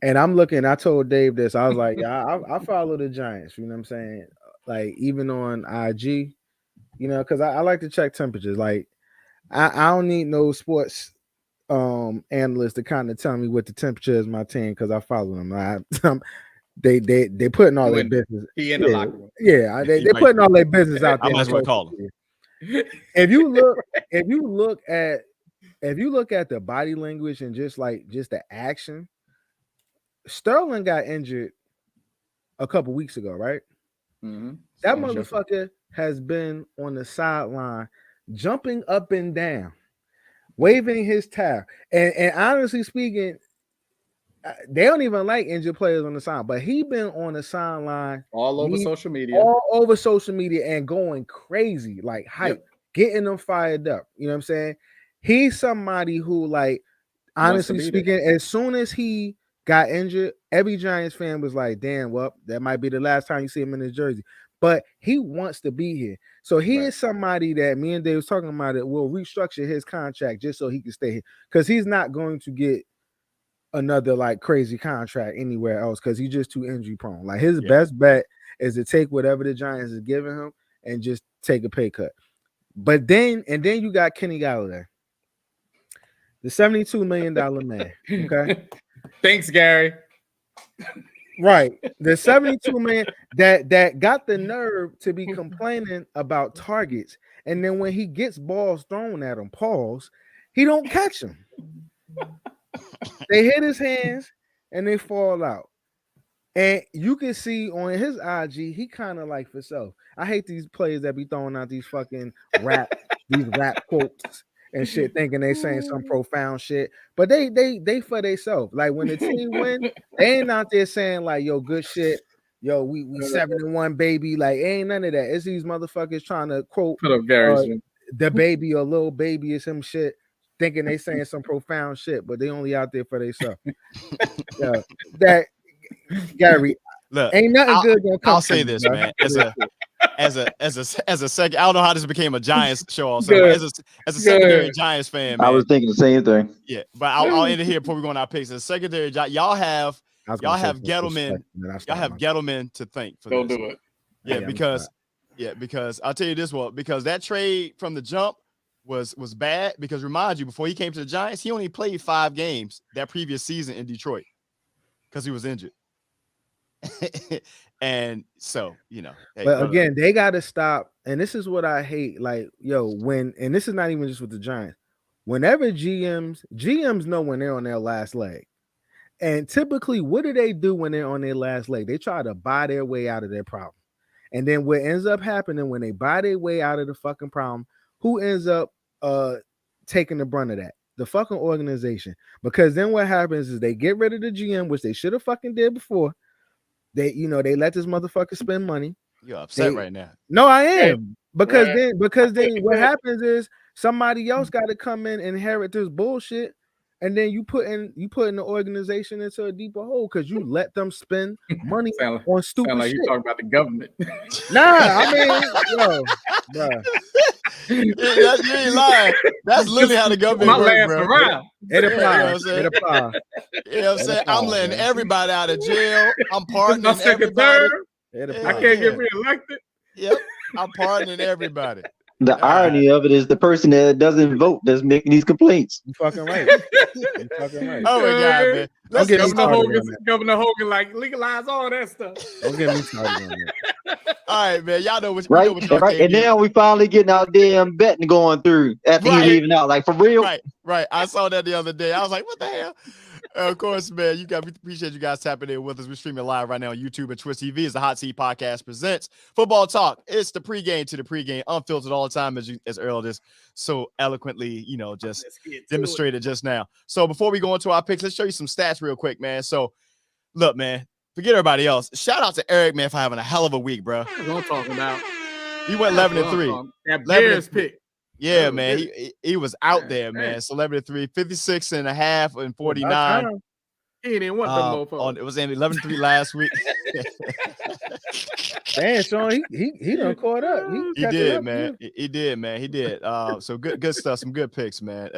and I'm looking, I told Dave this. I was like, yeah, I follow the Giants, you know what I'm saying? Like, even on IG, you know, because I like to check temperatures. Like, I don't need no sports analyst to kind of tell me what the temperature is my team, because I follow them. They putting all their business. He in the locker room. Yeah, they putting all their business out there. I might as well call him. If you look at the body language and just the action, Sterling got injured a couple weeks ago, right? That motherfucker has been on the sideline, jumping up and down, waving his towel. And honestly speaking, they don't even like injured players on the side, but he been on the sideline all over social media and going crazy, like hype, getting them fired up. You know what I'm saying? He's somebody who, like, honestly speaking, as soon as he got injured, every Giants fan was like, damn, well, that might be the last time you see him in his jersey. But he wants to be here. So he is somebody that me and Dave was talking about it will restructure his contract just so he can stay here. Because he's not going to get another like crazy contract anywhere else because he's just too injury prone. Like his best bet is to take whatever the Giants is giving him and just take a pay cut. But then you got Kenny Galladay, the $72 million man. Okay. Thanks, Gary. Right. The $72 million that got the nerve to be complaining about targets. And then when he gets balls thrown at him, he don't catch them. They hit his hands and they fall out. And you can see on his IG, he kind of like for self. I hate these players that be throwing out these fucking rap quotes and shit, thinking they saying some profound shit. But they for themselves. Like when the team win, they ain't out there saying like, yo, good shit. Yo, we 7-1, baby. Like, ain't none of that. It's these motherfuckers trying to quote the baby or little baby or some shit, thinking they saying some profound shit, but they only out there for themselves. That Gary, look, ain't nothing good gonna come. I'll say this, man. As a second, I don't know how this became a Giants show. Also, as a secondary Giants fan, man, I was thinking the same thing. Yeah, but I'll end it here before we go on our picks. As a secondary, y'all have Gettleman. Y'all have Gettleman to thank for this. Don't do it. Yeah, because I'll tell you this one, because that trade from the jump was bad. Because remind you, before he came to the Giants, he only played 5 games that previous season in Detroit because he was injured. And so, you know, but again, they got to stop. And this is what I hate. Like, and this is not even just with the Giants. Whenever GMs know when they're on their last leg, And typically, what do they do when they're on their last leg? They try to buy their way out of their problem. And then what ends up happening when they buy their way out of the fucking problem, who ends up taking the brunt of that? The fucking organization. Because then what happens is they get rid of the GM, which they should have fucking did before. They let this motherfucker spend money. You're upset right now. No, I am. Because then what happens is somebody else got to come in and inherit this bullshit. And then you put in the organization into a deeper hole because you let them spend money on stupid sound like shit. You talking about the government? Nah, I mean, yo, bro. You ain't lying. That's literally how the government works, bro. Around. It applies. You know what I'm saying? I'm letting everybody out of jail. I'm pardoning everybody. I can't get reelected. Yep, I'm pardoning everybody. The irony of it is the person that doesn't vote that's making these complaints. You fucking right. You fucking right. Oh my God, man. Don't get Governor Hogan like legalize all that stuff. Don't get me started on that. All right, man. Y'all know what right. Know what right. And now we finally getting our damn betting going through after he leaving out. Like for real. Right. I saw that the other day. I was like, what the hell? Of course, man. We appreciate you guys tapping in with us. We're streaming live right now on YouTube and Twitch TV as the Hot Seat Podcast presents Football Talk. It's the pregame to the pregame, unfiltered all the time, as Earl just so eloquently, just demonstrated just now. So before we go into our picks, let's show you some stats real quick, man. So look, man, forget everybody else. Shout out to Eric, man, for having a hell of a week, bro. That's what I'm talking about. He went 11-3. That Bears pick. Yeah, man. He was out there, man. So 11-3, 56.5 and 49. He didn't want them mofos. It was in 11-3 last week. Damn, Shawn, he done caught up. He did, man. He did, man. He did. So good stuff. Some good picks, man.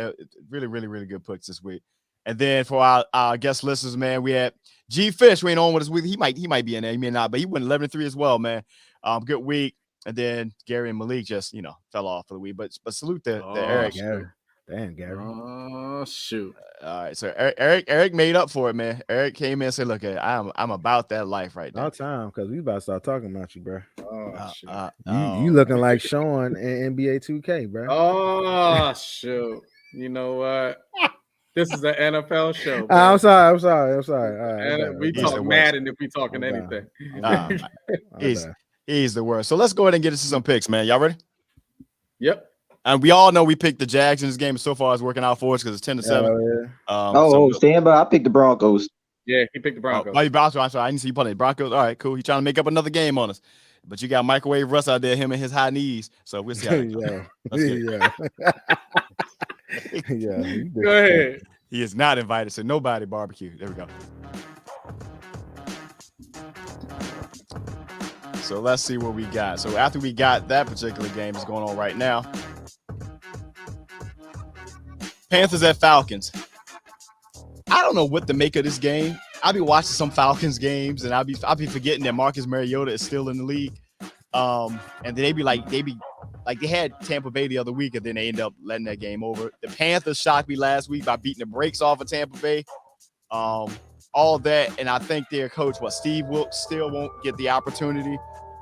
Really, really, really good picks this week. And then for our guest listeners, man, we had G Fish. We ain't on with us week. He might be in there. He may not, but he went 11-3 as well, man. Good week. And then Gary and Malik just, fell off for the week. But salute the Eric. Gary. Damn, Gary. Oh, shoot. All right. So Eric made up for it, man. Eric came in and said, look, I'm about that life right now. All time, because we about to start talking about you, bro. Oh, shoot. You looking like Shawn in NBA 2K, bro. Oh, shoot. You know what? This is an NFL show. I'm sorry. All right, we talk Madden if we talking anything. He's the worst. So let's go ahead and get into some picks, man. Y'all ready? Yep. And we all know we picked the Jags in this game. So far, it's working out for us because it's 10-7. Yeah. Stand by. I picked the Broncos. Yeah, he picked the Broncos. You Broncos. I'm sorry. I didn't see you playing the Broncos. All right, cool. He's trying to make up another game on us. But you got microwave Russ out there, him and his high knees. So we'll see how it goes. Yeah. Go ahead. He is not invited to nobody barbecue. There we go. So let's see what we got. So after we got that particular game is going on right now. Panthers at Falcons. I don't know what to make of this game. I'll be watching some Falcons games and I'll be forgetting that Marcus Mariota is still in the league. And then they had Tampa Bay the other week and then they end up letting that game over. The Panthers shocked me last week by beating the brakes off of Tampa Bay. All that, and I think their coach, Steve Wilkes, still won't get the opportunity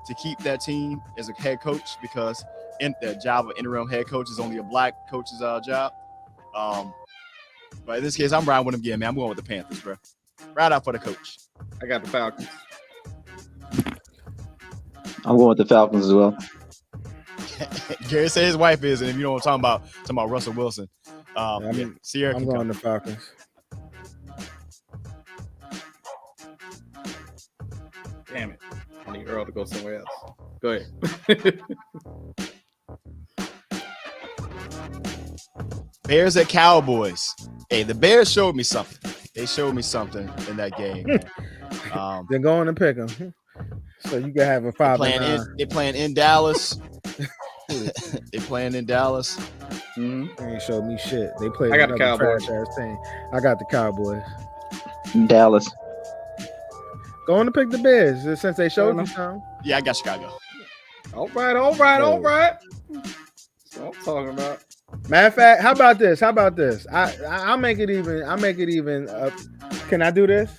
to keep that team as a head coach because the job of interim head coach is only a black coach's job. But in this case, I'm riding with him again, man. I'm going with the Panthers, bro. Right out for the coach. I got the Falcons. I'm going with the Falcons as well. Gary said his wife is, and if you know what I'm talking about Russell Wilson. Sierra. I'm going to Falcons. Damn it. I need Earl to go somewhere else. Go ahead. Bears at Cowboys. Hey, the Bears showed me something. They showed me something in that game. They're going to pick them. So you can have a 5-9. They're playing in Dallas. They playing in Dallas. Mm-hmm. They ain't showed me shit. They played. I got the Cowboys. Team. I got the Cowboys. Dallas. Going to pick the Bears since they showed you something. Yeah, I got Chicago. All right. That's what I'm talking about. Matter of fact, how about this? I'll make it even. Can I do this?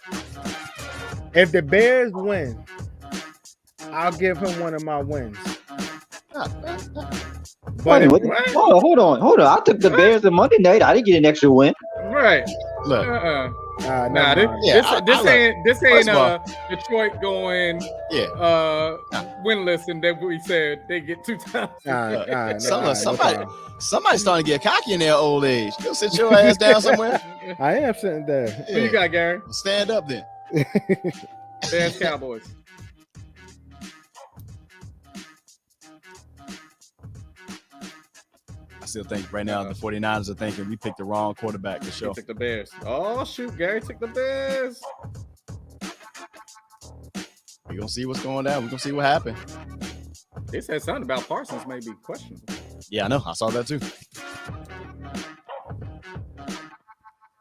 If the Bears win, I'll give him one of my wins. But hold on. I took the Bears on Monday night. I didn't get an extra win. Right. Look, This ain't Detroit going winless, and then we said they get 2 times. Somebody's starting to get cocky in their old age. You'll sit your ass down somewhere. I am sitting there. Who you got, Gary? Stand up then. Bears, Cowboys. I still think right now the 49ers are thinking we picked the wrong quarterback to show. Took the Bears. Oh, shoot. Gary took the Bears. We're going to see what's going down. We're going to see what happened. They said something about Parsons may be questionable. Yeah, I know. I saw that too.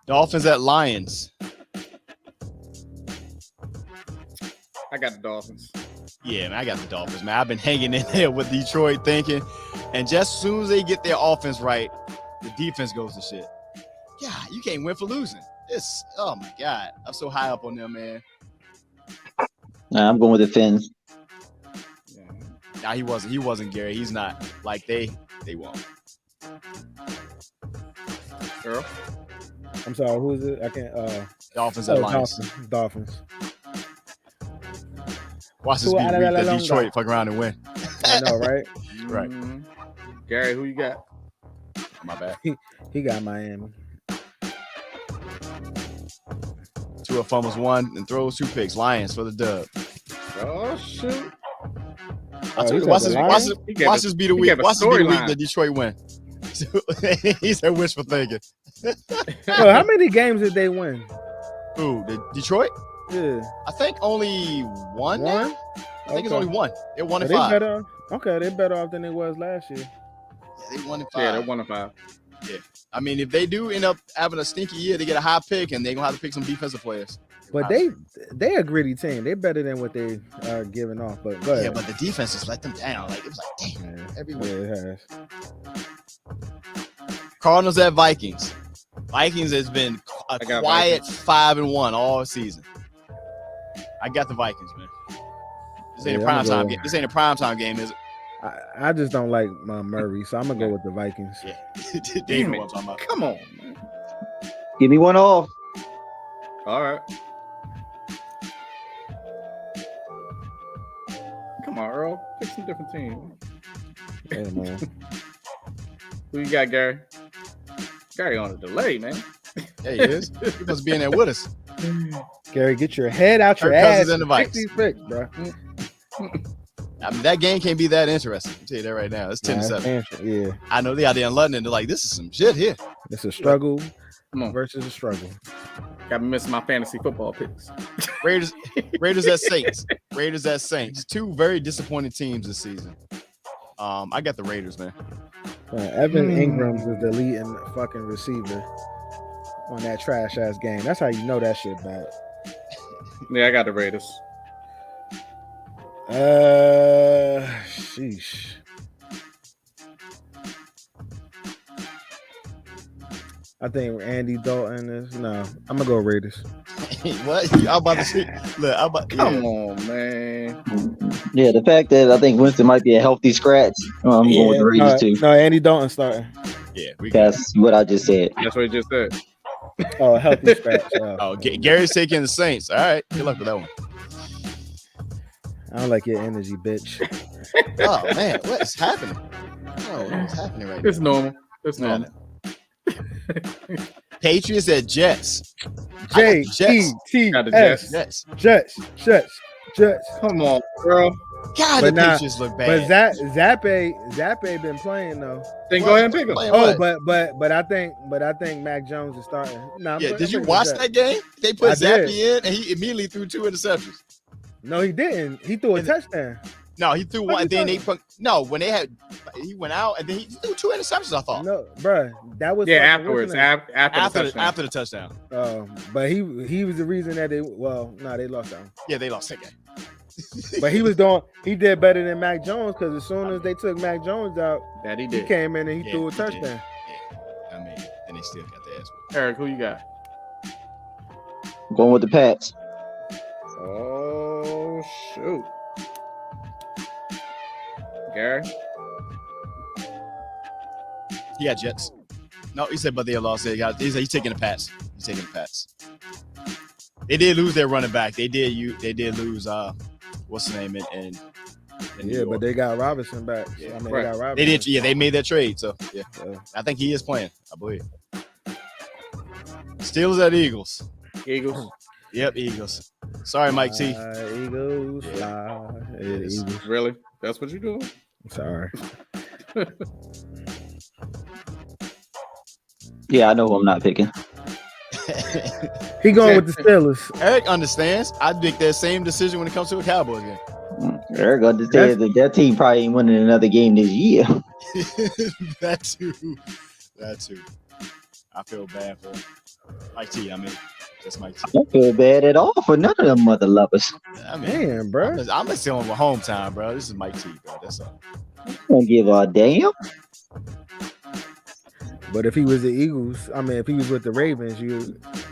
Dolphins at Lions. I got the Dolphins. Yeah, man, I got the Dolphins, man. I've been hanging in there with Detroit thinking, and just as soon as they get their offense right, the defense goes to shit. Yeah, you can't win for losing. Oh my God. I'm so high up on them, man. Nah, I'm going with the Fins. Yeah. Nah, he wasn't Gary. He's not. Like they won't. Earl? I'm sorry, who is it? I can't Dolphins at Lions. Dolphins. Watch this beat the Detroit fuck around and win. I know, right? Right. Mm-hmm. Gary, who you got? My bad. He got Miami. Tua fumbles 1 and throws 2 picks. Lions for the dub. Oh shoot! Watch this be the week. Watch this be the week that Detroit win. He said wishful thinking. So how many games did they win? Who? Detroit? Yeah. I think only one. I think it's only one. They're 1-5. They're better off than they was last year. Yeah, they 1-5. Yeah, they're 1-5. Yeah. I mean, if they do end up having a stinky year, they get a high pick, and they're gonna have to pick some defensive players. But they a gritty team. They're better than what they are giving off. But go ahead. Yeah, but the defense just let them down. Like it was like, damn, everywhere. Yeah, it has. Cardinals at Vikings. Vikings has been a quiet 5-1 all season. I got the Vikings, man. This ain't a primetime game. This ain't a primetime game, is it? I just don't like Murray, so I'm gonna go with the Vikings. Yeah. Damn it. Come on, man. Give me one off. All right. Come on, Earl. Pick some different teams. Hey, man. Who you got, Gary? Gary on a delay, man. Yeah, he is. He must be in there with us. Gary, get your head out your ass. And pick these picks, bro. I mean, that game can't be that interesting. I'll tell you that right now. It's 10-7. Yeah. I know they out there in London. They're like, this is some shit here. It's a struggle versus a struggle. Got me missing my fantasy football picks. Raiders at Saints. Raiders at Saints. 2 very disappointing teams this season. I got the Raiders, man. Evan Ingram's is the leading fucking receiver on that trash ass game. That's how you know that shit bad. Yeah, I got the Raiders. Sheesh. I think Andy Dalton is I'm gonna go Raiders. What? I'm about to see. Look, come on, man. Yeah, the fact that I think Winston might be a healthy scratch. I'm going with the Raiders too. No, Andy Dalton starting. Yeah, that's what I just said. That's what he just said. Oh, healthy scratch. Gary's taking the Saints. All right, good luck with that one. I don't like your energy, bitch. Oh man, what is happening? Oh, what's happening right now? It's normal. It's normal. Patriots at Jets. Jets. Come on, bro. God, the Patriots look bad. But Zappe been playing though. Then go ahead and pick him. But I think Mac Jones is starting. Did you watch that game? They put Zappe in, and he immediately threw 2 interceptions. No, he didn't. He threw a touchdown. No, he threw one. And then he went out, and then he threw 2 interceptions. I thought. No, bro, that was afterwards. After the touchdown. But he was the reason that they lost that one. Yeah, they lost that game. But he did better than Mac Jones because as soon as they took Mac Jones out, that he did. He came in and he threw a touchdown. Yeah, I mean, and they still got their ass whooped. Eric, who you got? I'm going with the Pats. Oh shoot, Gary. He got Jets. No, he said, but they lost. He said he's taking the Pats. He's taking the Pats. They did lose their running back. They did lose what's the name in yeah, but they got Robinson back. So, Yeah, I mean, right. they got Robinson. They did. Yeah, they made that trade. So yeah, I think he is playing. I believe. Steelers at Eagles. Eagles. Yep, Eagles. Sorry, Mike T. Eagles fly. Eagles. Really? That's what you doing? Sorry. Yeah, I know who I'm not picking. He going with the Steelers. Eric understands. I make that same decision when it comes to a Cowboys game. Eric understands that team probably ain't winning another game this year. That too. I feel bad for Mike T. I mean, just Mike T. I don't feel bad at all for none of them mother lovers. I mean, Man, bro. I'm just dealing with hometown, bro. This is Mike T, bro. That's all. I don't give a damn. But if he was the Eagles, I mean, if he was with the Ravens, you.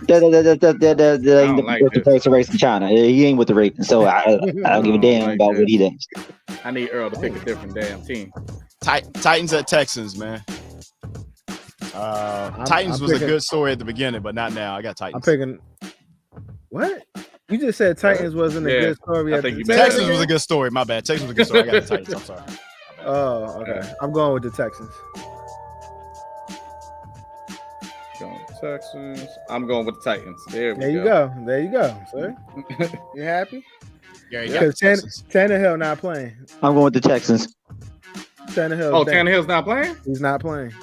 That ain't like the first race in China. He ain't with the Ravens, so I don't give a damn like about this. what he does. I need Earl to pick a different damn team. Titans at Texans, man. Titans was a good story at the beginning, but not now. I got Titans. I'm picking. What? You just said Titans wasn't a good story. I think you Texans was a good story. My bad. Texans was a good story. I got the Titans. I'm sorry. Oh, okay. I'm going with the Texans. Going with the Texans. I'm going with the Titans. There you go. There you go, sir. You happy? Yeah, Because Tannehill not playing. I'm going with the Texans. Tannehill. Oh, Tannehill's not playing? He's not playing.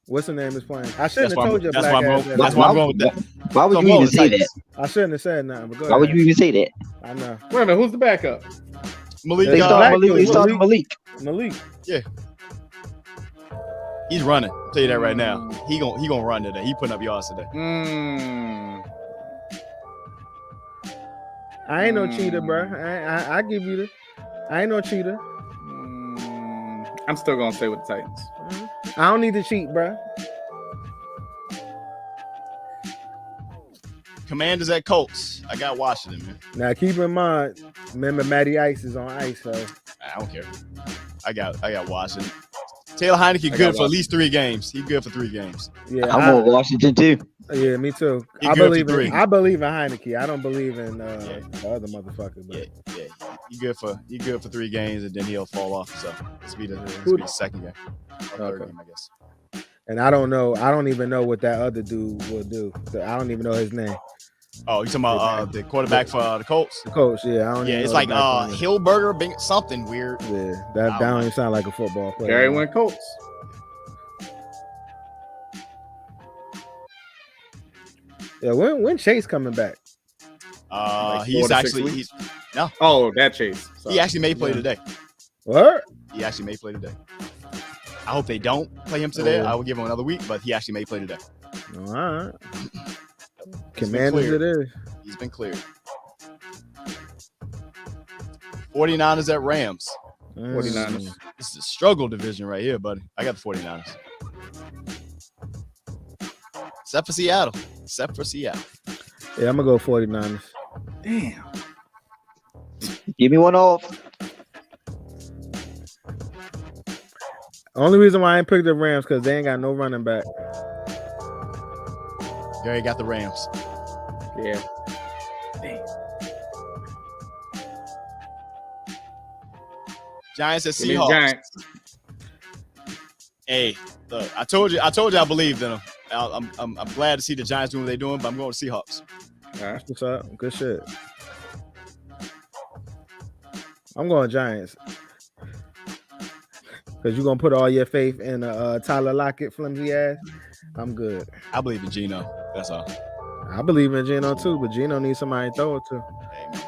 What's the name is playing? I shouldn't have told you. That's why I'm going with that. Why would you even say that? I shouldn't have said nothing. But go Why would you even say that? I know. Wait a minute, who's the backup? Malik. They started Malik. Malik. Yeah. He's running. I'll tell you that right now. He gonna run today. He putting up yards today. I ain't no cheater, bro. I give you the. I ain't no cheater. I'm still gonna stay with the Titans. I don't need to cheat, bro. Commanders at Colts. I got Washington, man. Now keep in mind, remember Matty Ice is on ice, so I don't care. I got Washington. Taylor Heineke good for at least 3 games. He good for 3 games. Yeah, I'm on Washington too. Yeah, me too. He I good believe for in 3. I believe in Heineke. I don't believe in the other motherfucker. But. Yeah. He good for 3 games and then he'll fall off. So this will be the second game. Or third game, I guess. And I don't know. I don't even know what that other dude will do. I don't even know his name. Oh, you talking about the quarterback for the Colts? The coach, yeah. I don't Yeah, even it's know like Hilberger, something weird. Yeah, that don't even sound like a football player. Gary went Colts. Yeah, when Chase coming back? He's actually no. Oh, that Chase. Sorry. He actually may play today. What? He actually may play today. I hope they don't play him today. I will give him another week, but he actually may play today. All right. Commanders it is. He's been cleared. 49ers at Rams. 49ers. This is a struggle division right here, buddy. I got the 49ers. Except for Seattle. Yeah, I'm going to go 49ers. Damn. Give me one off. Only reason why I ain't picked the Rams because they ain't got no running back. Gary got the Rams. Yeah. Giants at Seahawks. Giants. Hey, look, I told you I believed in them. I'm glad to see the Giants doing what they're doing, but I'm going to Seahawks. All right. What's up? Good shit. I'm going Giants. Because you're going to put all your faith in Tyler Lockett, flimsy ass. I'm good. I believe in Geno. That's all. I believe in Geno too, but Geno needs somebody to throw it to. Amen.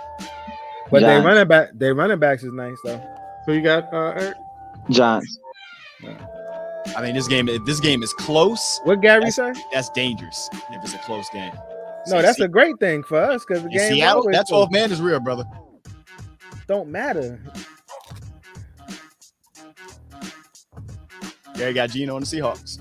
But Giants. they running backs is nice though. Who you got, Eric? Giants. I mean, if this game is close, What Gary say? that's dangerous. If it's a close game. No, that's a great thing for us because the game Seattle, that 12 man is real, brother. don't matter. Gary got Geno on the Seahawks.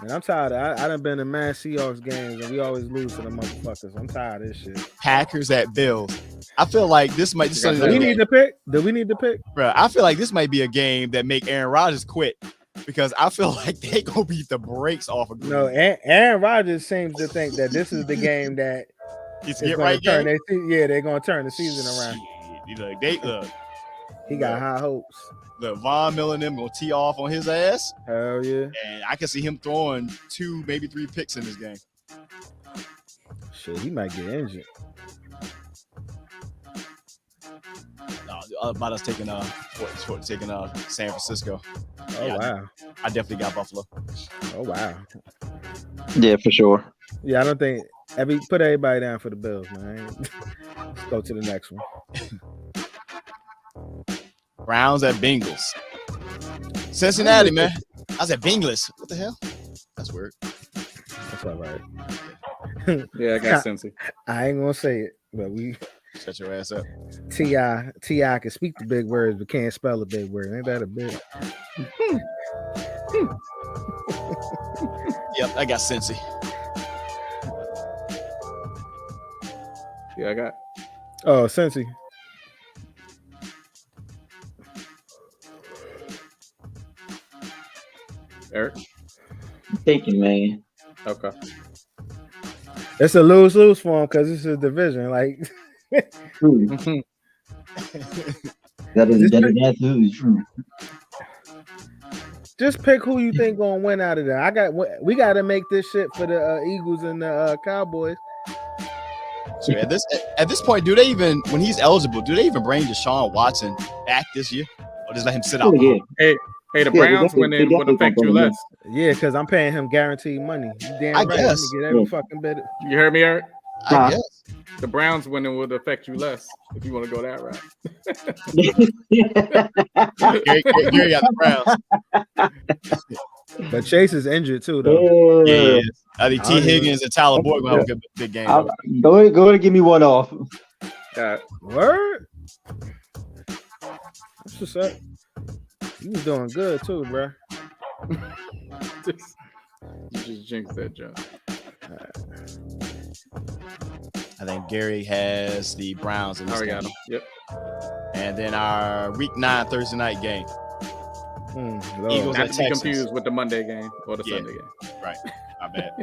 And I'm tired. I done been in mad Seahawks games and we always lose to the motherfuckers. I'm tired of this shit. Packers at Bills. I feel like this might Do we need to pick? Do we need to pick? Bro, I feel like this might be a game that make Aaron Rodgers quit. because I feel like they gonna beat the brakes off of Green. No, Aaron Rodgers seems to think that this is the game that it's get right game. They're gonna turn the season around. Look, he got high hopes. The Von Miller and them gonna tee off on his ass. Hell yeah! And I can see him throwing 2, maybe 3 picks in this game. Shit, he might get injured. About us taking San Francisco. Oh yeah, wow! I definitely got Buffalo. Oh wow! Yeah, for sure. Yeah, I don't think put everybody down for the Bills, man. Let's go to the next one. Browns at Bengals. Cincinnati, man. I said Bengals. What the hell? That's weird. That's all right. Yeah, I got Cincy. I ain't gonna say it, but we shut your ass up. T.I. can speak the big words, but can't spell the big word. Ain't that a bit? Yep, I got Cincy. Yeah, I got. Oh, Cincy. Eric? I'm thinking, man. Okay. It's a lose-lose for him because it's a division. Like, True. That is absolutely true. Just pick who you think gonna win out of there. We got to make this shit for the Eagles and the Cowboys. So at this point, do they even, when he's eligible, do they even bring Deshaun Watson back this year, or just let him sit out? Yeah. Hey, the Browns winning would affect you less. Yeah, because I'm paying him guaranteed money. You damn right. Guess. I'm get every fucking bit. You heard me, Eric? I guess. The Browns winning would affect you less if you want to go that route. Gary got the Browns. But Chase is injured too, though. Yeah. I think T. Higgins and Tyler Boyd will have a good game. Go ahead and give me one off. Word? That's what's up. You was doing good too, bro. You just jinxed that, John. I think Gary has the Browns in this game. Got him. Yep. And then our Week 9 Thursday night game. Not Eagles at to be Texans. confused with the Monday game or the Sunday game. Right. My bad.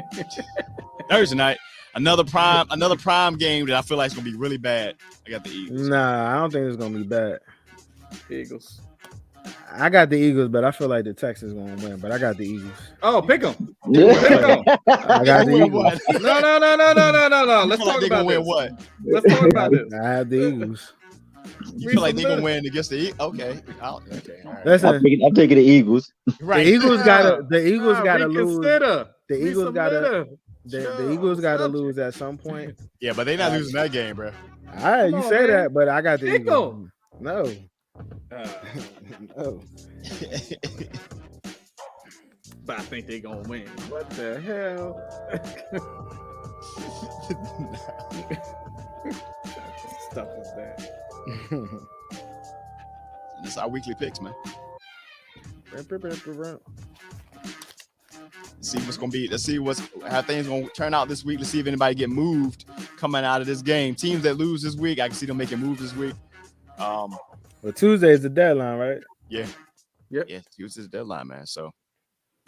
Thursday night, another prime game that I feel like is gonna be really bad. I got the Eagles. Nah, I don't think it's gonna be bad. Eagles. I got the Eagles, but I feel like the Texans gonna win. But I got the Eagles. Oh, pick them. Yeah. Pick them. I got the Eagles. No. Let's talk about this. What? Let's talk about this. I have the Eagles. You feel like they're gonna win against the Eagles? Okay. Okay. All right. Listen, I'm taking the Eagles. Right. The Eagles gotta lose. The The Eagles gotta lose at some point. Yeah, but they're not losing that game, bro. All right, you say that, but I got the Pick Eagles. 'em. No. No. But I think they're gonna win. What the hell? Stuff is that. This is our weekly picks, man. See what's gonna be. Let's see how things gonna turn out this week. Let's see if anybody get moved coming out of this game. Teams that lose this week, I can see them making moves this week. Well, Tuesday is the deadline, right? Yeah. Yep. Yeah, Tuesday's the deadline, man. So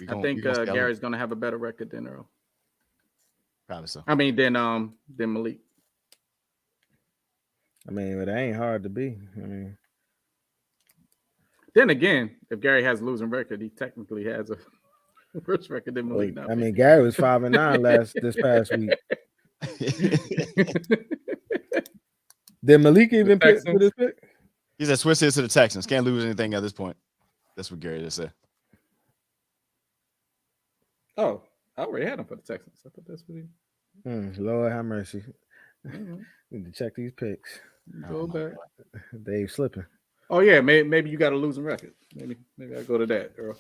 I think Gary's gonna have a better record than Earl. Probably so. I mean, than Malik. I mean, but that ain't hard to be. I mean, then again, if Gary has a losing record, he technically has a worse record than Malik. I mean, Gary was 5-9 this past week. Did Malik even pick for this pick? He said switch it to the Texans. Can't lose anything at this point. That's what Gary just said. Oh, I already had him for the Texans. I thought that's what he. Lord have mercy. Need to check these picks. Go back. Dave slipping. Oh yeah, maybe you got a losing record. Maybe I go to that, Earl.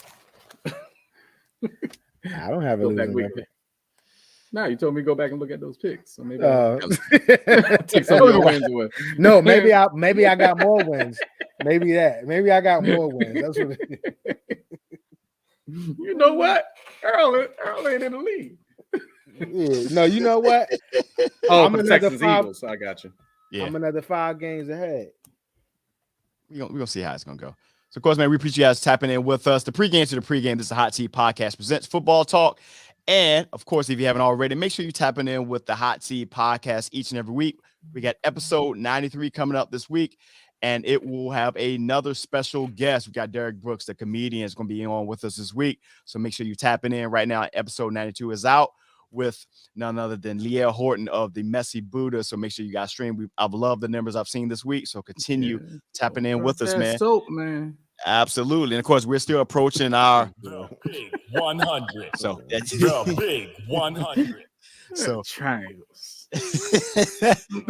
I don't have a losing record. No, you told me to go back and look at those picks. So maybe take some of your wins away. No, maybe I got more wins. Maybe that. Maybe I got more wins. That's what it is. You know what? Earl ain't in the league. Yeah. No, you know what? Oh, I'm Texans Eagles. So I got you. Yeah. I'm another 5 games ahead. We're gonna see how it's gonna go. So, of course, man, we appreciate you guys tapping in with us. The pregame to the pregame. This is the Hot Seat Podcast presents football talk. And, of course, if you haven't already, make sure you're tapping in with the Hot Seat Podcast each and every week. We got episode 93 coming up this week, and it will have another special guest. We got Derek Brooks, the comedian, is going to be on with us this week. So make sure you're tapping in right now. Episode 92 is out with none other than Leah Horton of the Messy Buddha. So make sure you guys stream. I've loved the numbers I've seen this week. So continue tapping in with us, man. Soap, man. Absolutely. And of course, we're still approaching our big 100. So that's the big 100. So triangles.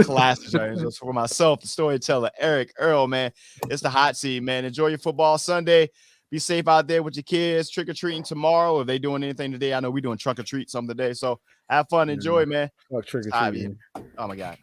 Classic triangles. For myself, the storyteller, Eric, Earl, man. It's the Hot Seat, man. Enjoy your football Sunday. Be safe out there with your kids. Trick or treating tomorrow. If they doing anything today, I know we're doing trunk or treat some today. So have fun, enjoy, man. Trick or treating. Oh my God.